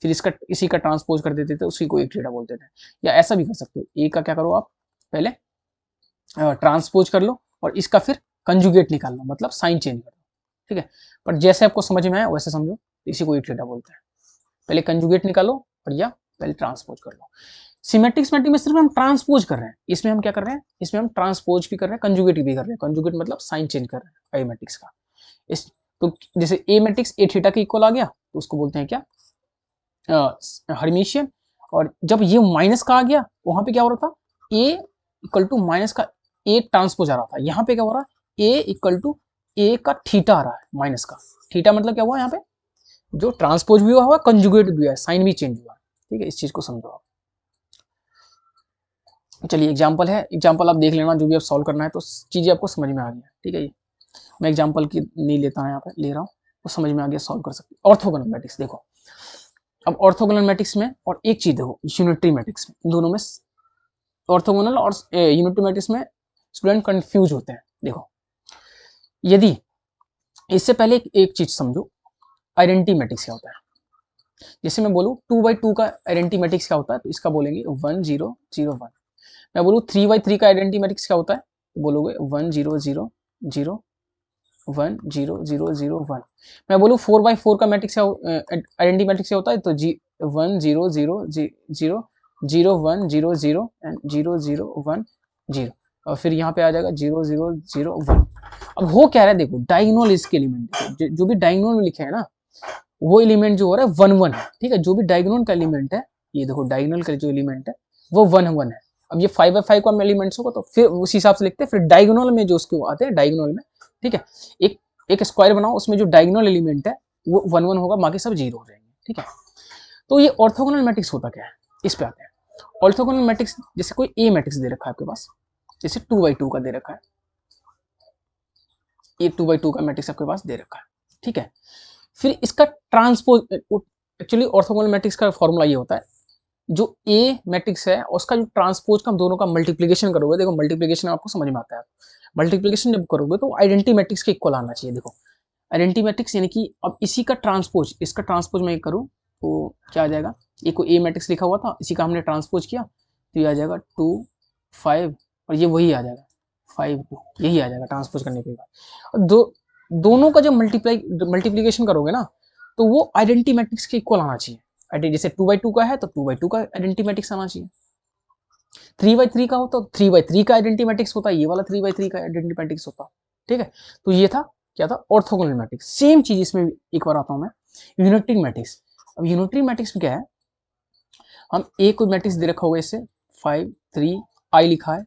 फिर इसका इसी का ट्रांसपोज कर देते थे, उसी को एक थीटा बोलते थे। या ऐसा भी कर सकते हो, ए का क्या करो आप, पहले ट्रांसपोज कर लो और इसका फिर कंजुगेट निकाल लो, मतलब साइन चेंज कर लो, ठीक है। पर जैसे आपको समझ में आया वैसे समझो, इसी को एक थीटा बोलते हैं, पहले कंजुगेट निकालो और या पहले ट्रांसपोज कर लो। सिमेट्रिक्स मैट्रिक्स में सिर्फ हम ट्रांसपोज कर रहे हैं, इसमें हम क्या कर रहे हैं, इसमें हम ट्रांसपोज भी कर रहे हैं, कंजुगेट भी कर रहे हैं, कंजुगेट मतलब साइन चेंज कर रहे हैं ए मैट्रिक्स का। इस तो जैसे ए मैट्रिक्स ए थीटा के इक्वल आ गया तो उसको बोलते हैं क्या, हर्मिशियन। और जब ये माइनस का आ गया वहां पे क्या हो रहा था, ए इक्वल टू माइनस का ए ट्रांसपोज आ रहा था, यहाँ पे क्या हो रहा है, ए इक्वल टू ए का थीटा आ रहा है, माइनस का थीटा मतलब क्या हुआ यहाँ पे, जो ट्रांसपोज भी हुआ, कंजुगेट भी हुआ, साइन भी चेंज हुआ, ठीक है। इस चीज को समझो आप। चलिए एग्जांपल है, एग्जांपल आप देख लेना, जो भी आप सॉल्व करना है तो चीजें आपको समझ में आ गई, ठीक है। ये मैं एग्जांपल की नहीं लेता हूं, यहाँ पे ले रहा हूँ, तो समझ में आ गया, सॉल्व कर सकते। ऑर्थोगोनल मैट्रिक्स देखो, अब ऑर्थोगोनल मैट्रिक्स में और एक चीज देखो यूनिटरी मैट्रिक्स में, इन दोनों में ऑर्थोगोनल और यूनिटरी मैट्रिक्स में स्टूडेंट कंफ्यूज होते हैं। देखो यदि इससे पहले एक चीज समझो, आइडेंटिटी मैट्रिक्स क्या होता है। जैसे मैं बोलूँ 2/2 का आइडेंटिटी मैट्रिक्स क्या होता है, तो इसका बोलेंगे 1 0 0 1। मैं बोलूँ 3/3 का आइडेंटिटी मैट्रिक्स क्या होता है, तो बोलोगे 1 0 0 0 1 0 0 0 1। मैं बोलूँ 4/4 का मैट्रिक्स आइडेंटिटी मैट्रिक्स क्या होता है, तो 1 0 0 0 0 1 0 0 एंड 0 0 1 0, और फिर यहाँ पे आ जाएगा 0 0 0 1। अब हो क्या रहा है, देखो डायगोनल इसके एलिमेंट, जो भी डायगोनल में लिखे है ना, वो एलिमेंट जो हो रहा है 1 1 है, ठीक है। जो भी डायगोनल का एलिमेंट है, ये देखो डायगोनल का जो एलिमेंट है वो 1 1 है। अब ये 5/5 का एलिमेंट्स होगा तो फिर उस हिसाब से लिखते हैं, फिर डायगोनल में जो उसके आते हैं डायगोनल में, ठीक है, एक स्क्वायर बनाओ, उसमें जो डायगोनल एलिमेंट है वो 1 1 होगा, बाकी सब 0 हो जाएंगे, ठीक है। तो ये ऑर्थोगोनल मैट्रिक्स होता क्या है, इस पे आते हैं। ऑर्थोगोनल मैट्रिक्स जैसे कोई ए मैट्रिक्स दे रखा है आपके पास, जैसे 2/2 का दे रखा है, ये 2/2 का मैट्रिक्स आपके पास दे रखा है, ठीक है। फिर इसका ट्रांसपोज, एक्चुअली ऑर्थोगोनल मैट्रिक्स का फॉर्मूला ये होता है, जो ए मैट्रिक्स है उसका जो ट्रांसपोज का दोनों का मल्टीप्लीकेशन करोगे, देखो मल्टीप्लीकेशन आपको समझ में आता है, मल्टीप्लीकेशन जब करोगे तो आइडेंटिटी मैट्रिक्स के इक्वल आना चाहिए। देखो आइडेंटिटी मैट्रिक्स यानी कि अब इसी का ट्रांसपोज, इसका ट्रांसपोज मैं करूँ तो क्या आ जाएगा, एक को ए मैट्रिक्स लिखा हुआ था, इसी का हमने ट्रांसपोज किया तो ये आ जाएगा 2 5 और ये वही आ जाएगा 5 2, यही आ जाएगा ट्रांसपोज करने के बाद। दोनों का जब मल्टीप्लीकेशन करोगे ना तो वो आइडेंटिटी मैट्रिक्स के इक्वल आना चाहिए। जैसे 2/2 का है तो 2/2 का आइडेंटिटी मैट्रिक्स आना चाहिए, 3/3 का हो तो 3/3 का आइडेंटिटी मैट्रिक्स होता है, ये वाला 3/3 का आइडेंटिटी मैट्रिक्स होता। ठीक है, तो ये था क्या था, ऑर्थोगोनल मैट्रिक्स। सेम चीज इसमें एक बार आता हूं मैं, यूनिटरी मैट्रिक्स। अब यूनिटरी मैट्रिक्स में क्या है, हम ए कोई मैट्रिक्स दे रखा होगा, इससे 5 3 आई लिखा है,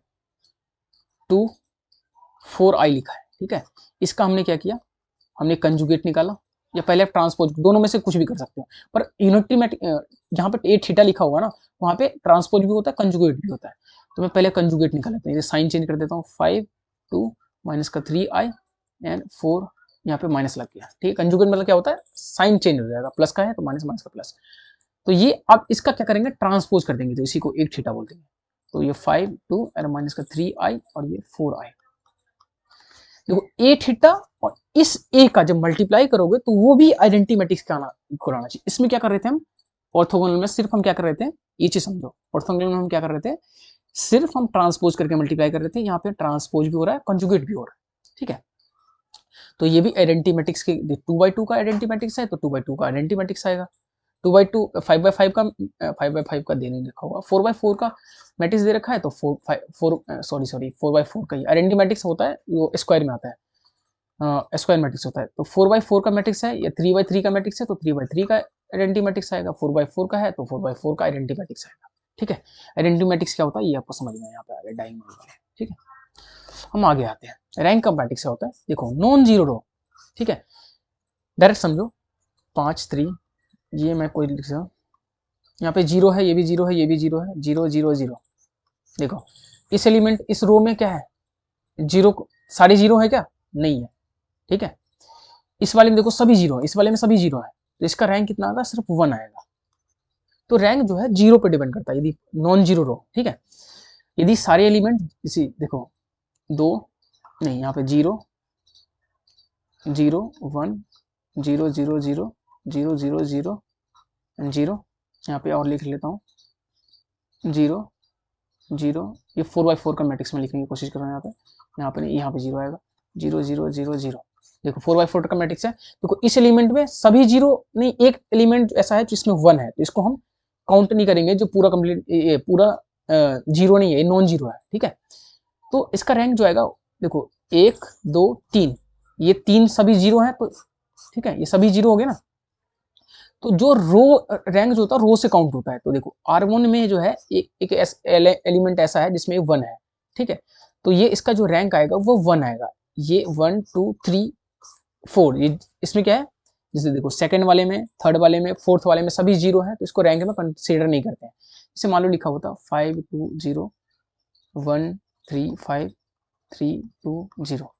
2 4 आई लिखा है। ठीक है, इसका हमने क्या किया, हमने कंजुगेट निकाला, या पहले ट्रांसपोज, दोनों में से कुछ भी कर सकते हो, पर यूनिटरी मैट्रिक्स जहां पे ए थीटा लिखा होगा ना वहां पे ट्रांसपोज भी होता है, कंजुगेट भी होता है। तो मैं पहले कंजुगेट निकाल लेता हूँ, ये साइन चेंज कर देता हूँ, 5 2 माइनस का 3 आई एंड 4, यहाँ पे माइनस लग गया। ठीक है, कंजुगेट मतलब क्या होता है, साइन चेंज हो जाएगा, प्लस का है तो माइनस, माइनस का प्लस। तो ये अब इसका क्या करेंगे, ट्रांसपोज कर देंगे, तो इसी को एक थीटा बोलते हैं। तो ये 5 2 एंड माइनस का 3 आई और ये 4 आई। देखो ए थीटा और इस ए का जब मल्टीप्लाई करोगे तो वो भी आइडेंटिटी मैट्रिक्स का आना चाहिए। इसमें क्या कर रहे थे हम, ऑर्थोगोनल में सिर्फ हम क्या कर रहे थे, ये चीज समझो, ऑर्थोगोनल में हम क्या कर रहे थे, सिर्फ हम ट्रांसपोज करके मल्टीप्लाई कर रहे थे, यहाँ पे ट्रांसपोज भी हो रहा है, कंजुगेट भी हो रहा है। ठीक है, तो ये भी आइडेंटिटी मैट्रिक्स के 2/2 का आइडेंटिटी मैट्रिक्स है तो 2/2 का आइडेंटिटी मैट्रिक्स आएगा। 2/2 5/5 का 5/5 का देने लिखा होगा, 4/4 का मैट्रिक्स दे रखा है तो 4/4 का ही आइडेंटिटी मैट्रिक्स होता है, वो स्क्वायर में आता है, स्क्वायर मैट्रिक्स होता है। तो 4/4 का मैट्रिक्स है या 3/3 का मैट्रिक्स है तो 3/3 का आइडेंटिटी मैट्रिक्स आएगा, 4/4 का है तो 4/4 का आइडेंटिटी मैट्रिक्स आएगा। ठीक है, आइडेंटिटी मैट्रिक्स क्या होता है ये आपको समझ में यहाँ पे आ गया, डायगोनल वाला। ठीक है, हम आगे आते हैं, रैंक का मैट्रिक्स होता है, देखो नॉन जीरो रो। ठीक है, डायरेक्ट समझो, 5 3, ये मैं कोई लिख सकता, यहाँ पे जीरो है, ये भी जीरो है, ये भी जीरो है, 0 0 0। देखो इस एलिमेंट, इस रो में क्या है, जीरो, सारे जीरो है क्या, नहीं है। ठीक है, इस वाले में देखो सभी जीरो है, इस वाले में सभी जीरो है, तो इसका रैंक कितना आएगा, सिर्फ 1 आएगा। तो रैंक जो है जीरो पे डिपेंड करता है, यदि नॉन जीरो रो। ठीक है, यदि सारे एलिमेंट इसी देखो 2 नहीं, यहाँ पे 0 0 1 0 0 0 0 0 0 0, यहाँ पे और लिख लेता हूँ 0 0, ये 4/4 का मैट्रिक्स में लिखने की कोशिश कर रहा हूँ, यहाँ पे नहीं, यहाँ पे 0 आएगा, 0 0 0 0। देखो 4/4 का मैट्रिक्स है, देखो इस एलिमेंट में सभी जीरो नहीं, एक एलिमेंट ऐसा है जिसमें 1 है, तो इसको हम काउंट नहीं करेंगे, जो पूरा कंप्लीट ये पूरा जीरो नहीं है, नॉन जीरो है। ठीक है, तो इसका रैंक जो आएगा, देखो 1 2 3, ये 3 सभी जीरो है, तो ठीक है, ये सभी जीरो हो गए ना, तो जो रो रैंक जो होता है रो से काउंट होता है। तो देखो R1 में जो है एक एलिमेंट ऐसा है जिसमें 1 है। ठीक है, तो ये इसका जो रैंक आएगा वो 1 आएगा, ये 1 2 3 4, ये इसमें क्या है, जैसे देखो सेकंड वाले में, थर्ड वाले में, फोर्थ वाले में सभी जीरो है, तो इसको रैंक में कंसीडर नहीं करते हैं। जैसे मान लो लिखा होता 5 2 0 1 3 5 3 2 0।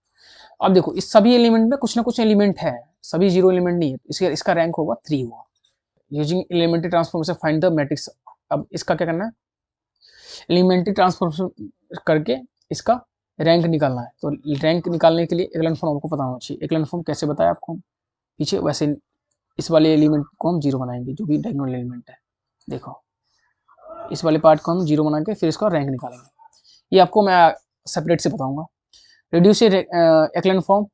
अब देखो इस सभी एलिमेंट में कुछ ना कुछ एलिमेंट है, सभी जीरो एलिमेंट नहीं है, इसके इसका रैंक होगा 3 हुआ। Using elementary transformation find the matrix. अब इसका क्या करना है, एलिमेंट्री ट्रांसफॉर्मेशन करके इसका रैंक निकालना है। तो रैंक निकालने के लिए एक्लन फॉर्म आपको पता होना चाहिए। एक्लन फॉर्म कैसे बताया आपको पीछे, वैसे इस वाले एलिमेंट को हम जीरो बनाएंगे, जो भी डायगोनल एलिमेंट है। देखो इस वाले पार्ट को हम जीरो बना के फिर इसका रैंक निकालेंगे, ये आपको मैं सेपरेट से बताऊंगा। रिड्यूस एक्लन फॉर्म,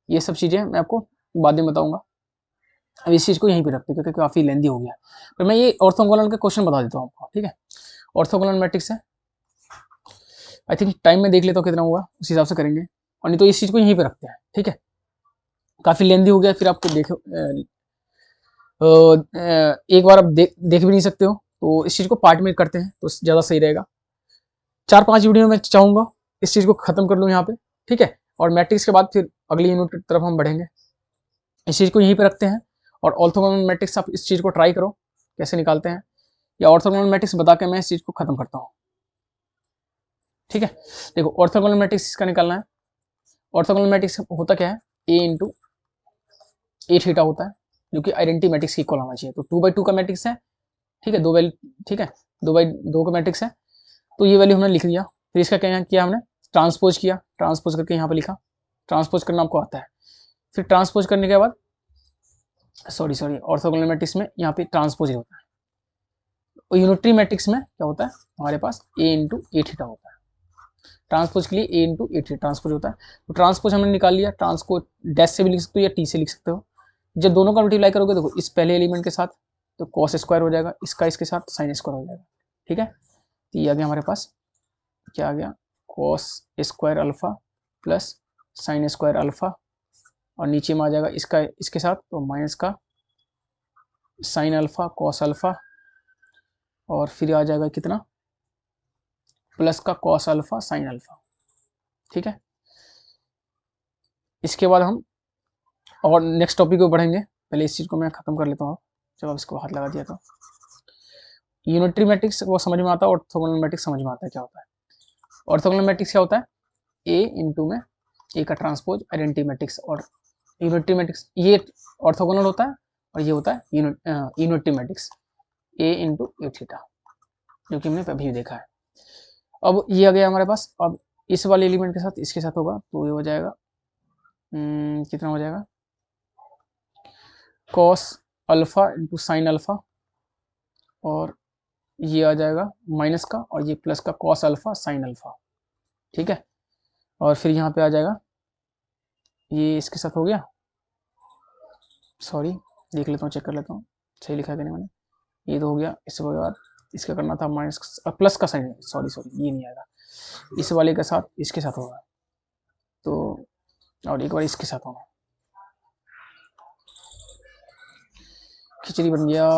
ये सब चीज़ें मैं आपको बाद में बताऊंगा। अब इस चीज़ को यहीं पे रखते हैं क्योंकि काफ़ी लेंदी हो गया, पर मैं ये ऑर्थोगोनल के क्वेश्चन बता देता हूँ आपको। ठीक है, ऑर्थोगोनल मैट्रिक्स है, आई थिंक टाइम में देख लेता हूँ कितना हुआ, उस हिसाब से करेंगे, और नहीं तो इस चीज़ को यहीं पे रखते हैं। ठीक है, काफ़ी लेंदी हो गया, फिर आपको देखो एक बार आप देख भी नहीं सकते हो, तो इस चीज़ को पार्ट में करते हैं तो ज़्यादा सही रहेगा। 4-5 वीडियो में चाहूँगा इस चीज़ को ख़त्म कर लूँ यहाँ पे। ठीक है, और मैट्रिक्स के बाद फिर अगली यूनिट की तरफ हम बढ़ेंगे। इस चीज़ को यहीं पे रखते हैं, और ऑर्थोगोनल मैट्रिक्स आप इस चीज़ को ट्राई करो कैसे निकालते हैं, या ऑर्थोगोनल मैट्रिक्स बता के मैं इस चीज़ को खत्म करता हूँ। ठीक है, देखो ऑर्थोगोनल मैट्रिक्स इसका निकालना है। ऑर्थोगोनल मैट्रिक्स होता क्या है, ए इंटू ए थीटा होता है, जो कि आइडेंटिटी मैट्रिक्स के इक्वल होना चाहिए। तो 2/2 का मैट्रिक्स है, ठीक है, दो वैल्यू, ठीक है, 2/2 का मैट्रिक्स है, तो ये वैल्यू हमने लिख लिया। फिर इसका क्या किया हमने, ट्रांसपोज किया, ट्रांसपोज करके यहाँ पे लिखा, ट्रांसपोज करना आपको आता है। फिर ट्रांसपोज करने के बाद सॉरी ऑर्थोगोनल मैट्रिक्स में यहाँ पे ट्रांसपोज ही होता है, और यूनिटरी मैट्रिक्स में क्या होता है हमारे पास ए इंटू ए थीटा होता है। ट्रांसपोज के लिए ए इंटू ए थीटा ट्रांसपोज होता है। तो ट्रांसपोज हमने निकाल लिया, ट्रांसपोज डैश से भी लिख सकते हो या टी से लिख सकते हो। जब दोनों का मल्टीप्लाई करोगे, देखो इस पहले एलिमेंट के साथ तो कॉस स्क्वायर हो जाएगा, इसका इसके साथ साइन स्क्वायर हो जाएगा, ठीक है। तो ये आ गया हमारे पास, क्या आ गया, cos square alpha plus sine square alpha, और नीचे में आ जाएगा इसका इसके साथ तो माइनस का साइन अल्फा कॉस अल्फा, और फिर आ जाएगा कितना, प्लस का कॉस अल्फा साइन अल्फा, ठीक है। इसके बाद हम और नेक्स्ट टॉपिक को बढ़ेंगे, पहले इस चीज को मैं खत्म कर लेता हूँ। जब आप इसको हाथ लगा दिया तो यूनिटरी मैट्रिक्स वो समझ में आता है, ऑर्थोगोनल मैट्रिक्स समझ में आता है क्या होता है। ऑर्थोगोनल मैट्रिक्स क्या होता है, ए इंटू में ए का ट्रांसपोज आइडेंटिटी मैट्रिक्स, और यूनिटरी मैट्रिक्स ये ऑर्थोगोनल होता है, और ये होता है unitary matrix A into A theta, जो कि हमने अभी देखा है। अब ये आ गया हमारे पास, अब इस वाले एलिमेंट के साथ इसके साथ होगा तो ये हो जाएगा कितना हो जाएगा, cos alpha into sine alpha, और ये आ जाएगा माइनस का, और ये प्लस का कॉस अल्फा साइन अल्फा, ठीक है। और फिर यहाँ पे आ जाएगा, ये इसके साथ हो गया, सॉरी देख लेता हूँ, चेक कर लेता हूँ सही लिखा है कि नहीं मैंने, ये तो हो गया। इसके बाद इसका करना था माइनस प्लस का साइन, सॉरी ये नहीं आएगा, इस वाले के साथ इसके साथ होगा, तो और एक बार इसके साथ होगा, खिचड़ी बन गया,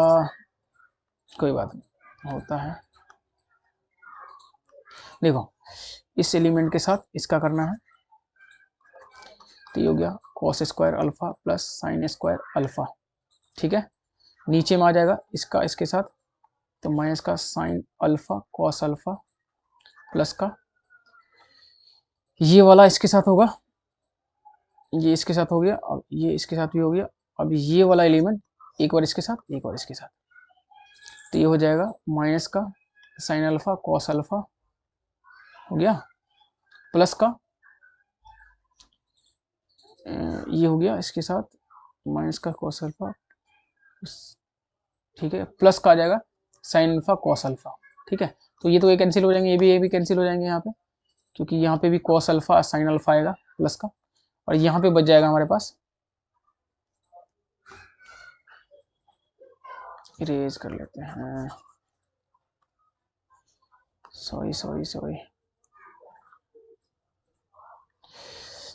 कोई बात नहीं होता है। देखो इस एलिमेंट के साथ इसका करना है, तो ये हो गया cos square alpha plus sine square alpha, ठीक है। नीचे में आ जाएगा इसका इसके साथ, तो माइनस का sine alpha cos alpha plus का ये वाला इसके साथ होगा, ये इसके साथ हो गया, अब ये इसके साथ भी हो गया। अब ये वाला एलिमेंट एक बार इसके साथ एक बार इसके साथ, तो ये हो जाएगा माइनस का साइन अल्फा कॉस अल्फा हो गया, प्लस का ये हो गया इसके साथ माइनस का कॉस अल्फा, ठीक है, प्लस का आ जाएगा साइन अल्फा कॉस अल्फा, ठीक है। तो ये तो ये कैंसिल हो जाएंगे, ये भी कैंसिल हो जाएंगे यहाँ पे, क्योंकि यहाँ पे भी कॉस अल्फा साइन अल्फा आएगा प्लस का, और यहाँ पे बच जाएगा हमारे पास, इरेज कर लेते हैं, सॉरी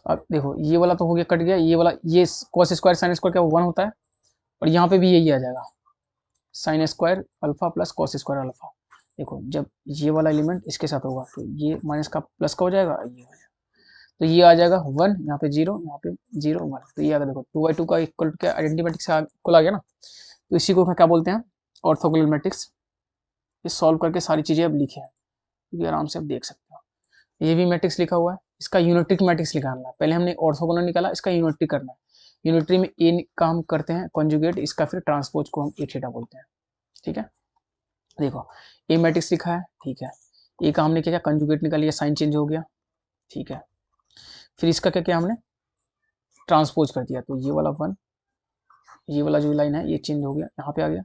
अब देखो ये वाला तो हो गया, कट गया, ये वाला ये कॉस स्क्वायर साइन स्क्वायर क्या 1 होता है, और यहाँ पे भी यही आ जाएगा sine square alpha plus cos square alpha. देखो जब ये वाला एलिमेंट इसके साथ होगा तो ये माइनस का प्लस का हो जाएगा, ये हो जाएगा, तो ये आ जाएगा 1, यहाँ पे 0, यहाँ पे 0 1, तो ये आ गया। देखो 2/2 का इक्वल टू क्या आइडेंटिटी मैट्रिक्स इक्वल आ गया ना, तो इसी को क्या बोलते हैं, ऑर्थोगोनल मैट्रिक्स। ये सॉल्व करके सारी चीजें अब लिखे हैं, क्योंकि आराम से आप देख सकते हो। ये भी मैट्रिक्स लिखा हुआ है, इसका यूनिट्रिक मैट्रिक्स निकालना है, पहले हमने ऑर्थोगोनल निकाला, इसका यूनिट्री करना है। यूनिट्री में ए का हम करते हैं कॉन्जुगेट, इसका फिर ट्रांसपोज को हम ए थीटा बोलते हैं, ठीक है। देखो ए मैट्रिक्स लिखा है, ठीक है, ए का हमने क्या कंजुगेट निकाल लिया, साइन चेंज हो गया, ठीक है। फिर इसका क्या किया हमने, ट्रांसपोज कर दिया, तो ये वाला 1, ये वाला जो लाइन है ये चेंज हो गया, यहाँ पे आ गया,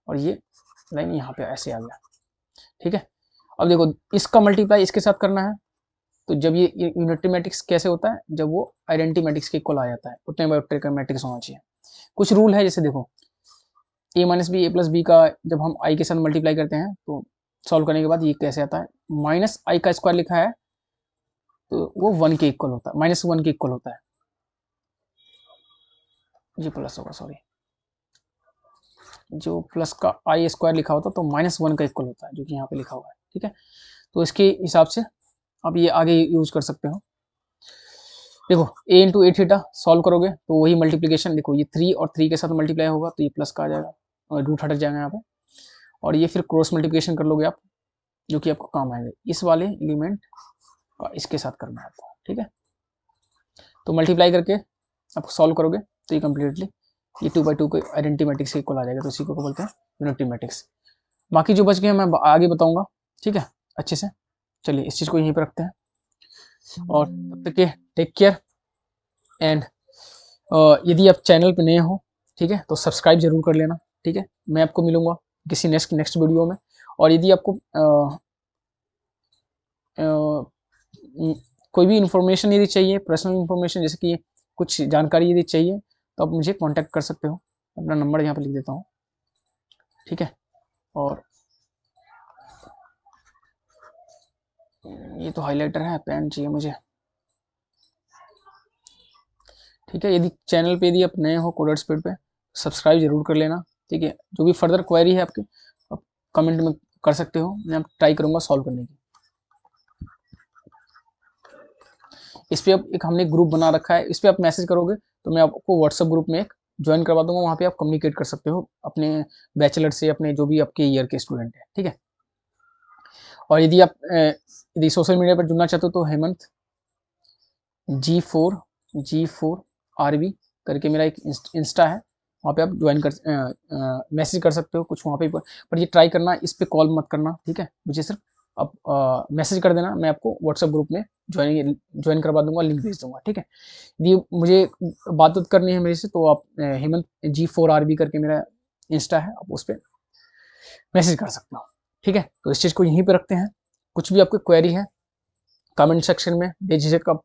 और ये लाइन यहाँ पे ऐसे आ गया, ठीक है। अब देखो इसका मल्टीप्लाई इसके साथ करना है, तो जब ये यूनिटरी मैट्रिक्स कैसे होता है, जब वो आइडेंटिटी मैट्रिक्स के इक्वल आ जाता है, उतने बायोट्रिक का मैट्रिक्स होना चाहिए। कुछ रूल है, जैसे देखो a minus B A plus B का जब हम i के साथ मल्टीप्लाई करते हैं तो सॉल्व करने के बाद ये कैसे आता है, माइनस आई का स्क्वायर लिखा है तो वो 1 के इक्वल होता है, -1 के इक्वल होता है, ये प्लस होगा, सॉरी जो प्लस का आई स्क्वायर लिखा होता है तो -1 का इक्वल होता है, जो कि यहाँ पे लिखा हुआ है, ठीक है। तो इसके हिसाब से आप ये आगे यूज कर सकते हो। देखो a into A theta solve करोगे तो वही मल्टीप्लीकेशन, देखो ये 3 और 3 के साथ मल्टीप्लाई होगा तो ये प्लस का आ जाएगा, और रूट हट जाएगा यहाँ पे, और ये फिर क्रॉस मल्टीप्लिकेशन कर लोगे आप, जो कि आपको काम आएगा, इस वाले एलिमेंट का इसके साथ करना है आपको, ठीक है। तो मल्टीप्लाई करके आप सॉल्व करोगे तो ये कम्प्लीटली ये 2/2 को आइडेंटिटी मैट्रिक्स के इक्वल आ जाएगा, तो इसी को बोलते हैं यूनिटी मैट्रिक्स। बाकी जो बच गए मैं आगे बताऊंगा, ठीक है, अच्छे से। चलिए इस चीज़ को यहीं पर रखते हैं, और तब तक के टेक केयर। एंड यदि आप चैनल पे नए हो, ठीक है, तो सब्सक्राइब जरूर कर लेना, ठीक है। मैं आपको मिलूंगा किसी नेक्स्ट वीडियो में। और यदि आपको कोई भी इंफॉर्मेशन यदि चाहिए, पर्सनल इंफॉर्मेशन जैसे कि कुछ जानकारी यदि चाहिए, तो आप मुझे कांटेक्ट कर सकते हो। अपना नंबर यहाँ पे लिख देता हूँ, ठीक है। और ये तो हाइलाइटर है, पेन चाहिए मुझे, ठीक है। यदि चैनल पे यदि आप नए हो कोडर स्पीड पे, सब्सक्राइब जरूर कर लेना, ठीक है। जो भी फर्दर क्वेरी है आपकी, आप कमेंट में कर सकते हो, मैं ट्राई करूंगा सॉल्व करने की। इस पे अब एक हमने ग्रुप बना रखा है, इस पे आप मैसेज करोगे तो मैं आपको व्हाट्सएप ग्रुप में एक ज्वाइन करवा दूंगा, वहाँ पे आप कम्युनिकेट कर सकते हो अपने बैचलर से, अपने जो भी आपके ईयर के स्टूडेंट हैं, ठीक है। और यदि आप यदि सोशल मीडिया पर जुड़ना चाहते हो तो हेमंत G4 RB करके मेरा एक इंस्टा है, वहाँ पे आप ज्वाइन कर मैसेज कर सकते हो कुछ वहाँ पे, पर ये ट्राई करना, इस पे कॉल मत करना, ठीक है। मुझे सिर्फ आप मैसेज कर देना, मैं आपको व्हाट्सएप ग्रुप में ज्वाइन करवा दूंगा, लिंक भेज दूंगा, ठीक है। यदि मुझे बात करनी है मेरे से, तो आप हेमंत G4RB करके मेरा इंस्टा है, आप उस पर मैसेज कर सकते हो, ठीक है। तो इस चीज़ को यहीं पर रखते हैं। कुछ भी आपकी क्वेरी है कमेंट सेक्शन में बेझिझक आप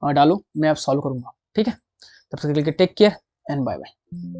डालो, मैं आप सॉल्व करूंगा, ठीक है। तब तक के लिए take care and bye bye.